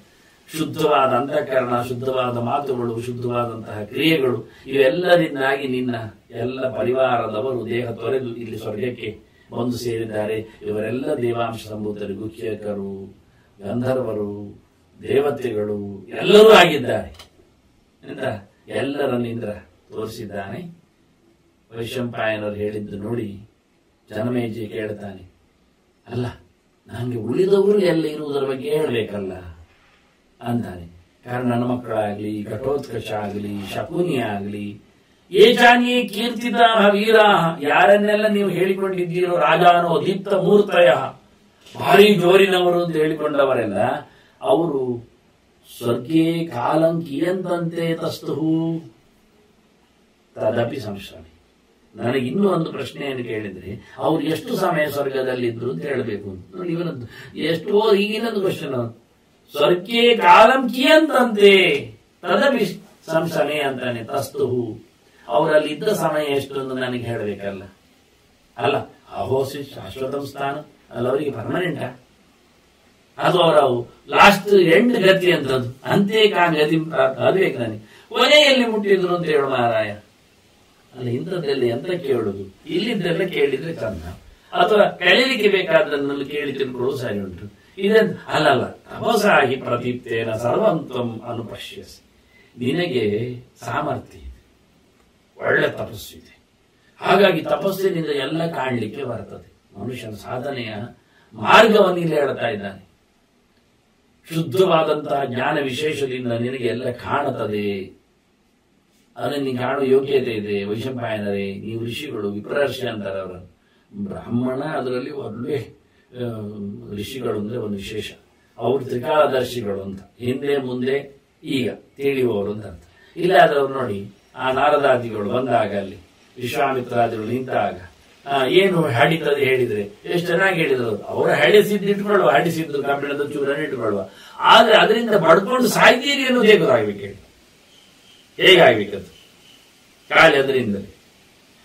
ಶುದ್ಧವಾದ ಅಂತಃಕರಣ, ಶುದ್ಧವಾದ ಮಾತುಗಳು, ಶುದ್ಧವಾದಂತಹ ಕ್ರಿಯೆಗಳು, ಇವೆಲ್ಲರಿಂದಾಗಿ ನಿನ್ನ ಎಲ್ಲ ಪರಿವಾರದವರು ದೇಹ ತೊರೆದು ಇಲ್ಲಿ ಸ್ವರ್ಗಕ್ಕೆ ಬಂದು ಸೇರಿದ್ದಾರೆ. ಇವರೆಲ್ಲ ದೇವಾಂಶ ಸಂಭೂತರು, ಗುಖ್ಯಕರು, ಗಂಧರ್ವರು, ದೇವತೆಗಳು ಎಲ್ಲರೂ ಆಗಿದ್ದಾರೆ ಅಂತ ಎಲ್ಲರನ್ನಿಂದ ತೋರಿಸಿದ್ದಾನೆ. ವೈಶಂಪಾಯನರು ಹೇಳಿದ್ದು ನೋಡಿ ಜನಮೇಜಿ ಕೇಳ್ತಾನೆ, ಅಲ್ಲ ನನಗೆ ಉಳಿದವರು ಎಲ್ಲ ಇರುವುದರ ಬಗ್ಗೆ ಹೇಳಬೇಕಲ್ಲ ಅಂತಾನೆ. ಕರ್ಣನ ಮಕ್ಕಳಾಗ್ಲಿ, ಘಟೋತ್ಕಚ ಆಗಲಿ, ಶಕುನಿ ಆಗಲಿ, ಏಜಾನಿಯೇ ಕೀರ್ತಿತ ವೀರಾಹ, ಯಾರನ್ನೆಲ್ಲ ನೀವು ಹೇಳಿಕೊಂಡಿದ್ದೀರೋ, ರಾಜಾನೋ ದೀಪ್ತ ಮೂರ್ತಯ, ಭಾರಿ ಜೋರಿನವರು ಅಂತ ಹೇಳಿಕೊಂಡವರೆಲ್ಲ ಅವರು ಸ್ವರ್ಗೇ ಕಾಲಂ ಕಿಯಂತಂತೆ ತಸ್ತುಹು ತದಪಿ ಸಂಶ್ರಮಿ. ನನಗೆ ಇನ್ನೂ ಒಂದು ಪ್ರಶ್ನೆಯನ್ನು ಕೇಳಿದ್ರೆ ಅವ್ರು ಎಷ್ಟು ಸಮಯ ಸ್ವರ್ಗದಲ್ಲಿದ್ರು ಅಂತ ಹೇಳಬೇಕು. ನೋಡಿ ಇವನದ್ದು ಎಷ್ಟೋ ಈಗಿನದ್ದು ಕ್ವಶನ್. ಸ್ವರ್ಗೇ ಕಾಲಂ ಕಿಯಂತಂತೆ ತದಪಿ ಸಂಶಮೆ ಅಂತಾನೆ ತಸ್ತುಹು. ಅವರಲ್ಲಿ ಇದ್ದ ಸಮಯ ಎಷ್ಟು ಅಂತ ನನಗೆ ಹೇಳಬೇಕಲ್ಲ. ಅಲ್ಲ ಅಹೋಸಿ ಶಾಶ್ವತಂ ಸ್ಥಾನ ಅಲ್ಲ, ಅವರಿಗೆ ಪರ್ಮನೆಂಟ ಅದು ಅವರ ಲಾಸ್ಟ್ ಎಂಡ್ ಗತಿ ಅಂತದ್ದು, ಅಂತೆ ಕಾನ್ ಗತಿ ಅದು ಬೇಕು ನನಗೆ. ಕೊನೆಯಲ್ಲಿ ಮುಟ್ಟಿದ್ರು ಅಂತ ಹೇಳು ಮಾರಾಯ. ಅಲ್ಲ ಇಂಥದ್ದೆಲ್ಲ ಎಂತ ಕೇಳುದು, ಇಲ್ಲಿದ್ದೆಲ್ಲ ಕೇಳಿದ್ರೆ ಚಂದ, ಅಥವಾ ಕಳೀಲಿಕ್ಕೆ ಬೇಕಾದನ್ನೆಲ್ಲ ಕೇಳಿ ತಿಳ್ಕೊಳ್ಳೋದು ಸರಿ ಉಂಟು. ಇದನ್ನು ಅಲ್ಲಲ್ಲ, ತಪಸಾಗಿ ಪ್ರದೀಪ್ತೇನ ಸರ್ವಂತ್ವಂ ಅನುಪಶ್ಯಸಿ. ನಿನಗೆ ಸಾಮರ್ಥ್ಯ ಇದೆ, ಒಳ್ಳೆ ತಪಸ್ಸು ಇದೆ, ಹಾಗಾಗಿ ತಪಸ್ಸಿನಿಂದ ಎಲ್ಲ ಕಾಣಲಿಕ್ಕೆ ಬರ್ತದೆ. ಮನುಷ್ಯನ ಸಾಧನೆಯ ಮಾರ್ಗವನ್ನು ಇಲ್ಲಿ ಹೇಳ್ತಾ ಇದ್ದಾನೆ. ಶುದ್ಧವಾದಂತಹ ಜ್ಞಾನ ವಿಶೇಷದಿಂದ ನಿನಗೆ ಎಲ್ಲ ಕಾಣುತ್ತದೆ, ಅದನ್ನು ನೀನು ಕಾಣುವ ಯೋಗ್ಯತೆ ಇದೆ. ವೈಶಂಪಾಯನರೇ, ನೀವು ಋಷಿಗಳು, ವಿಪ್ರರ್ಷಿ ಅಂತಾರೆ ಅವರನ್ನು. ಬ್ರಾಹ್ಮಣ ಅದರಲ್ಲಿ ಒಳ್ಳೆ ಋಷಿಗಳು ಅಂದ್ರೆ ಒಂದು ವಿಶೇಷ. ಅವರು ತ್ರಿಕಾಲದರ್ಶಿಗಳು ಅಂತ, ಹಿಂದೆ ಮುಂದೆ ಈಗ ತಿಳಿಯುವವರು ಅಂತ ಅರ್ಥ. ಇಲ್ಲಾದವ್ರು ನೋಡಿ, ಆ ನಾರದಾದಿಗಳು ಬಂದಾಗ ಅಲ್ಲಿ ವಿಶ್ವಾಮಿತ್ರಾದಿಗಳು ನಿಂತಾಗ ಏನು ಹಡಿತದೆ ಹೇಳಿದ್ರೆ ಎಷ್ಟು ಚೆನ್ನಾಗಿ ಹೇಳಿದ್ರು. ಅವರು ಹಡಿಸಿದ್ದಿಟ್ಕೊಳ್ಳುವ, ಹಡಿಸಿದ್ರು ಕಬ್ಬಿಣದ ಚೂರನ್ನು ಇಟ್ಕೊಳ್ಳುವ, ಆದ್ರೆ ಅದರಿಂದ ಬಡ್ಕೊಂಡು ಸಾಯ್ತೀರಿ ಅನ್ನೋದು ಹೇಗೆ ಗೊತ್ತಾಗ್ಬೇಕು ಹೇಳಿ, ಹೇಗಾಗ್ಬೇಕದು ಕಾಲಿ ಅದರಿಂದಲೇ.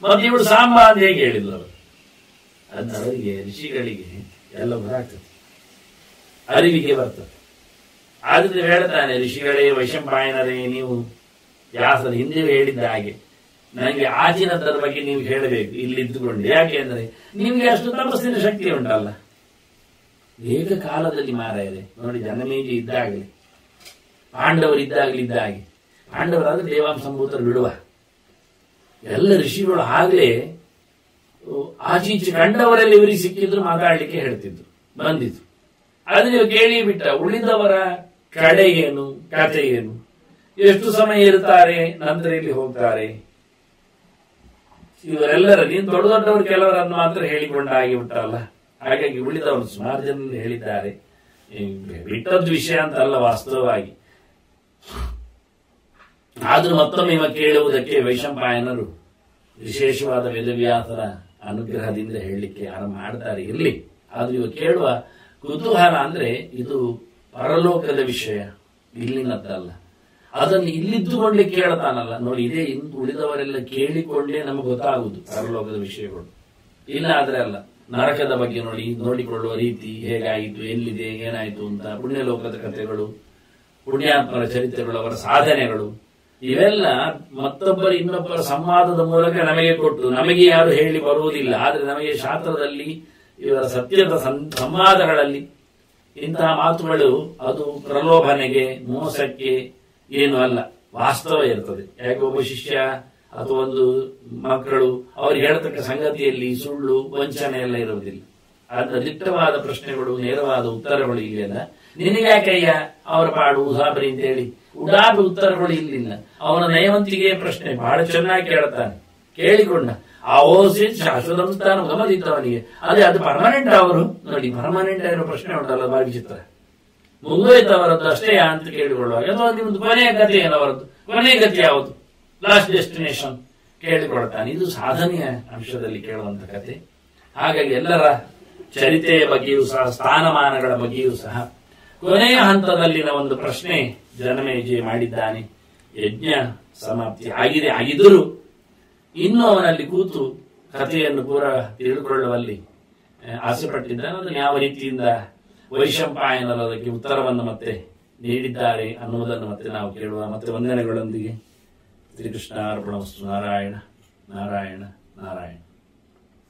ಮತ್ತೆ ಇವಳು ಸಾಂಬ ಅಂತ ಹೇಗೆ ಹೇಳಿದ್ರು ಅವರು. ಅದು ಅವರಿಗೆ ಋಷಿಗಳಿಗೆ ಎಲ್ಲ ಗೊತ್ತಾಗ್ತದೆ, ಅರಿವಿಗೆ ಬರ್ತದೆ. ಆದ್ರೆ ಹೇಳ್ತಾನೆ, ಋಷಿಗಳೇ, ವೈಶಂಪಾಯನರೇ, ನೀವು ವ್ಯಾಸರ ಹಿಂದೆ ಹೇಳಿದ್ದ ಹಾಗೆ ನನಗೆ ಆಚಿನದ ಬಗ್ಗೆ ನೀವು ಹೇಳಬೇಕು ಇಲ್ಲಿದ್ದುಕೊಂಡು. ಯಾಕೆ ಅಂದ್ರೆ ನಿಮ್ಗೆ ಅಷ್ಟು ತಪಸ್ಸಿನ ಶಕ್ತಿ ಉಂಟಲ್ಲ. ಏಕಕಾಲದಲ್ಲಿ ಮಾರಾಯದೆ ನೋಡಿ, ಜನಮೇಜಿ ಇದ್ದಾಗಲೇ, ಪಾಂಡವರಿದ್ದಾಗಲಿದ್ದ ಹಾಗೆ, ಪಾಂಡವರಾದ್ರೆ ದೇವಾಂಶ ಸಂಭೂತರು ಬಿಡುವ, ಎಲ್ಲ ಋಷಿಗಳು ಆಗ್ಲೇ ಆಚೀಚೆ ಕಂಡವರಲ್ಲಿ ಇವರಿಗೆ ಸಿಕ್ಕಿದ್ರು ಮಾತಾಡ್ಲಿಕ್ಕೆ ಹೇಳ್ತಿದ್ರು, ಬಂದಿದ್ರು. ಆದ್ರೆ ನೀವು ಕೇಳಿ ಬಿಟ್ಟ ಉಳಿದವರ ಕಡೆ ಏನು, ಕತೆ ಏನು, ಎಷ್ಟು ಸಮಯ ಇರ್ತಾರೆ, ನಂತರ ಇಲ್ಲಿ ಹೋಗ್ತಾರೆ, ಇವರೆಲ್ಲರ ನೀನು ದೊಡ್ಡ ದೊಡ್ಡವರು ಕೆಲವರನ್ನು ಮಾತ್ರ ಹೇಳಿಕೊಂಡಾಗಿ ಬಿಟ್ಟಲ್ಲ. ಹಾಗಾಗಿ ಉಳಿದವರು ಸುಮಾರು ಜನ ಹೇಳಿದ್ದಾರೆ. ಬಿಟ್ಟದ್ದು ವಿಷಯ ಅಂತಲ್ಲ ವಾಸ್ತವವಾಗಿ. ಆದ್ರೂ ಮತ್ತೊಮ್ಮೆ ಇವ ಕೇಳುವುದಕ್ಕೆ ವೈಶಂಪಾಯನರು ವಿಶೇಷವಾದ ವೇದವ್ಯಾಸರ ಅನುಗ್ರಹದಿಂದ ಹೇಳಲಿಕ್ಕೆ ಆರಂಭ ಮಾಡ್ತಾರೆ. ಇರಲಿ, ಆದ್ರೂ ಇವ ಕೇಳುವ ಕುತೂಹಲ ಅಂದ್ರೆ ಇದು ಪರಲೋಕದ ವಿಷಯ, ಇಲ್ಲಿನದ್ದಲ್ಲ. ಅದನ್ನು ಇಲ್ಲಿದ್ದುಕೊಂಡೇ ಕೇಳ್ತಾನಲ್ಲ ನೋಡಿ. ಇದೇ ಉಳಿದವರೆಲ್ಲ ಕೇಳಿಕೊಂಡೇ ನಮಗೆ ಗೊತ್ತಾಗುವುದು ಪರಲೋಕದ ವಿಷಯಗಳು. ಇಲ್ಲ ಆದ್ರೆ ಅಲ್ಲ. ನರಕದ ಬಗ್ಗೆ ನೋಡಿಕೊಳ್ಳುವ ರೀತಿ ಹೇಗಾಯಿತು, ಎಲ್ಲಿದೆ, ಏನಾಯಿತು ಅಂತ, ಪುಣ್ಯಲೋಕದ ಕಥೆಗಳು, ಪುಣ್ಯಾತ್ಮರ ಚರಿತ್ರೆಗಳು, ಅವರ ಸಾಧನೆಗಳು, ಇವೆಲ್ಲ ಮತ್ತೊಬ್ಬರ ಇನ್ನೊಬ್ಬರ ಸಂವಾದದ ಮೂಲಕ ನಮಗೆ ಕೊಟ್ಟು ನಮಗೆ ಯಾರು ಹೇಳಿ ಬರುವುದಿಲ್ಲ. ಆದ್ರೆ ನಮಗೆ ಶಾಸ್ತ್ರದಲ್ಲಿ ಇವರ ಸತ್ಯದ ಸಂವಾದಗಳಲ್ಲಿ ಇಂತಹ ಮಾತುಗಳು ಅದು ಪ್ರಲೋಭನೆಗೆ, ಮೋಸಕ್ಕೆ ಏನು ಅಲ್ಲ, ವಾಸ್ತವ ಇರ್ತದೆ. ಯಾಕೆ ಒಬ್ಬ ಶಿಷ್ಯ ಅಥವಾ ಒಂದು ಮಕ್ಕಳು ಅವ್ರು ಹೇಳ್ತಕ್ಕ ಸಂಗತಿಯಲ್ಲಿ ಸುಳ್ಳು, ವಂಚನೆ ಎಲ್ಲ ಇರುವುದಿಲ್ಲ. ಆದ ದಿಟ್ಟವಾದ ಪ್ರಶ್ನೆಗಳು, ನೇರವಾದ ಉತ್ತರಗಳು ಇಲ್ಲೆಲ್ಲ. ನಿನಗ್ಯಾಕಯ್ಯ ಅವರ ಪಾಡು ಉದಾಬರಿ ಅಂತ ಹೇಳಿ ಉಡಾಬಿ ಉತ್ತರಗಳು ಇಲ್ಲಿಲ್ಲ. ಅವನ ನಯವಂತಿಗೆ ಪ್ರಶ್ನೆ ಬಹಳ ಚೆನ್ನಾಗಿ ಕೇಳ್ತಾನೆ. ಕೇಳಿಕೊಂಡ ಆ ಓಸಿ ಶಾಶ್ವತ ಸ್ಥಾನ ಗಮನಿತ್ತವನಿಗೆ. ಅದೇ ಅದು ಪರ್ಮನೆಂಟ್ ಅವರು ನೋಡಿ, ಪರ್ಮನೆಂಟ್ ಆಗಿರೋ ಪ್ರಶ್ನೆ ಉಂಟಲ್ಲ, ಬಾರಿ ವಿಚಿತ್ರ. ಮುಗಿದೋಯ್ತವರದ್ದು ಅಷ್ಟೇ ಅಂತ ಕೇಳಿಕೊಳ್ಳುವಾಗ ಅಥವಾ ನಿಮ್ದು ಕೊನೆಯ ಗತಿ ಏನವರದ್ದು, ಕೊನೆಯ ಗತಿ ಯಾವುದು, ಲಾಸ್ಟ್ ಡೆಸ್ಟಿನೇಷನ್ ಕೇಳಿಕೊಳ್ತಾನೆ. ಇದು ಸಾಧನೆಯ ಅಂಶದಲ್ಲಿ ಕೇಳುವಂತ ಕತೆ. ಹಾಗಾಗಿ ಎಲ್ಲರ ಚರಿತೆಯ ಬಗ್ಗೆಯೂ ಸಹ, ಸ್ಥಾನಮಾನಗಳ ಬಗ್ಗೆಯೂ ಸಹ ಕೊನೆಯ ಹಂತದಲ್ಲಿನ ಒಂದು ಪ್ರಶ್ನೆ ಜನಮೇಜಯ ಮಾಡಿದ್ದಾನೆ. ಯಜ್ಞ ಸಮಾಪ್ತಿ ಆಗಿದ್ದರೂ ಇನ್ನೂ ಅವನಲ್ಲಿ ಕೂತು ಕಥೆಯನ್ನು ಪೂರ ತಿಳಿದುಕೊಳ್ಳುವಲ್ಲಿ ಆಸೆ ಪಟ್ಟಿದ್ದಾನೆ. ಅದನ್ನು ಯಾವ ರೀತಿಯಿಂದ ವೈಶಂಪಾಯನರು ಅದಕ್ಕೆ ಉತ್ತರವನ್ನು ಮತ್ತೆ ನೀಡಿದ್ದಾರೆ ಅನ್ನುವುದನ್ನು ಮತ್ತೆ ನಾವು ಕೇಳುವ. ಮತ್ತೆ ವಂದನೆಗಳೊಂದಿಗೆ ಶ್ರೀಕೃಷ್ಣ ಅರ್ಪಣಮಸ್ತು. ನಾರಾಯಣ ನಾರಾಯಣ ನಾರಾಯಣ.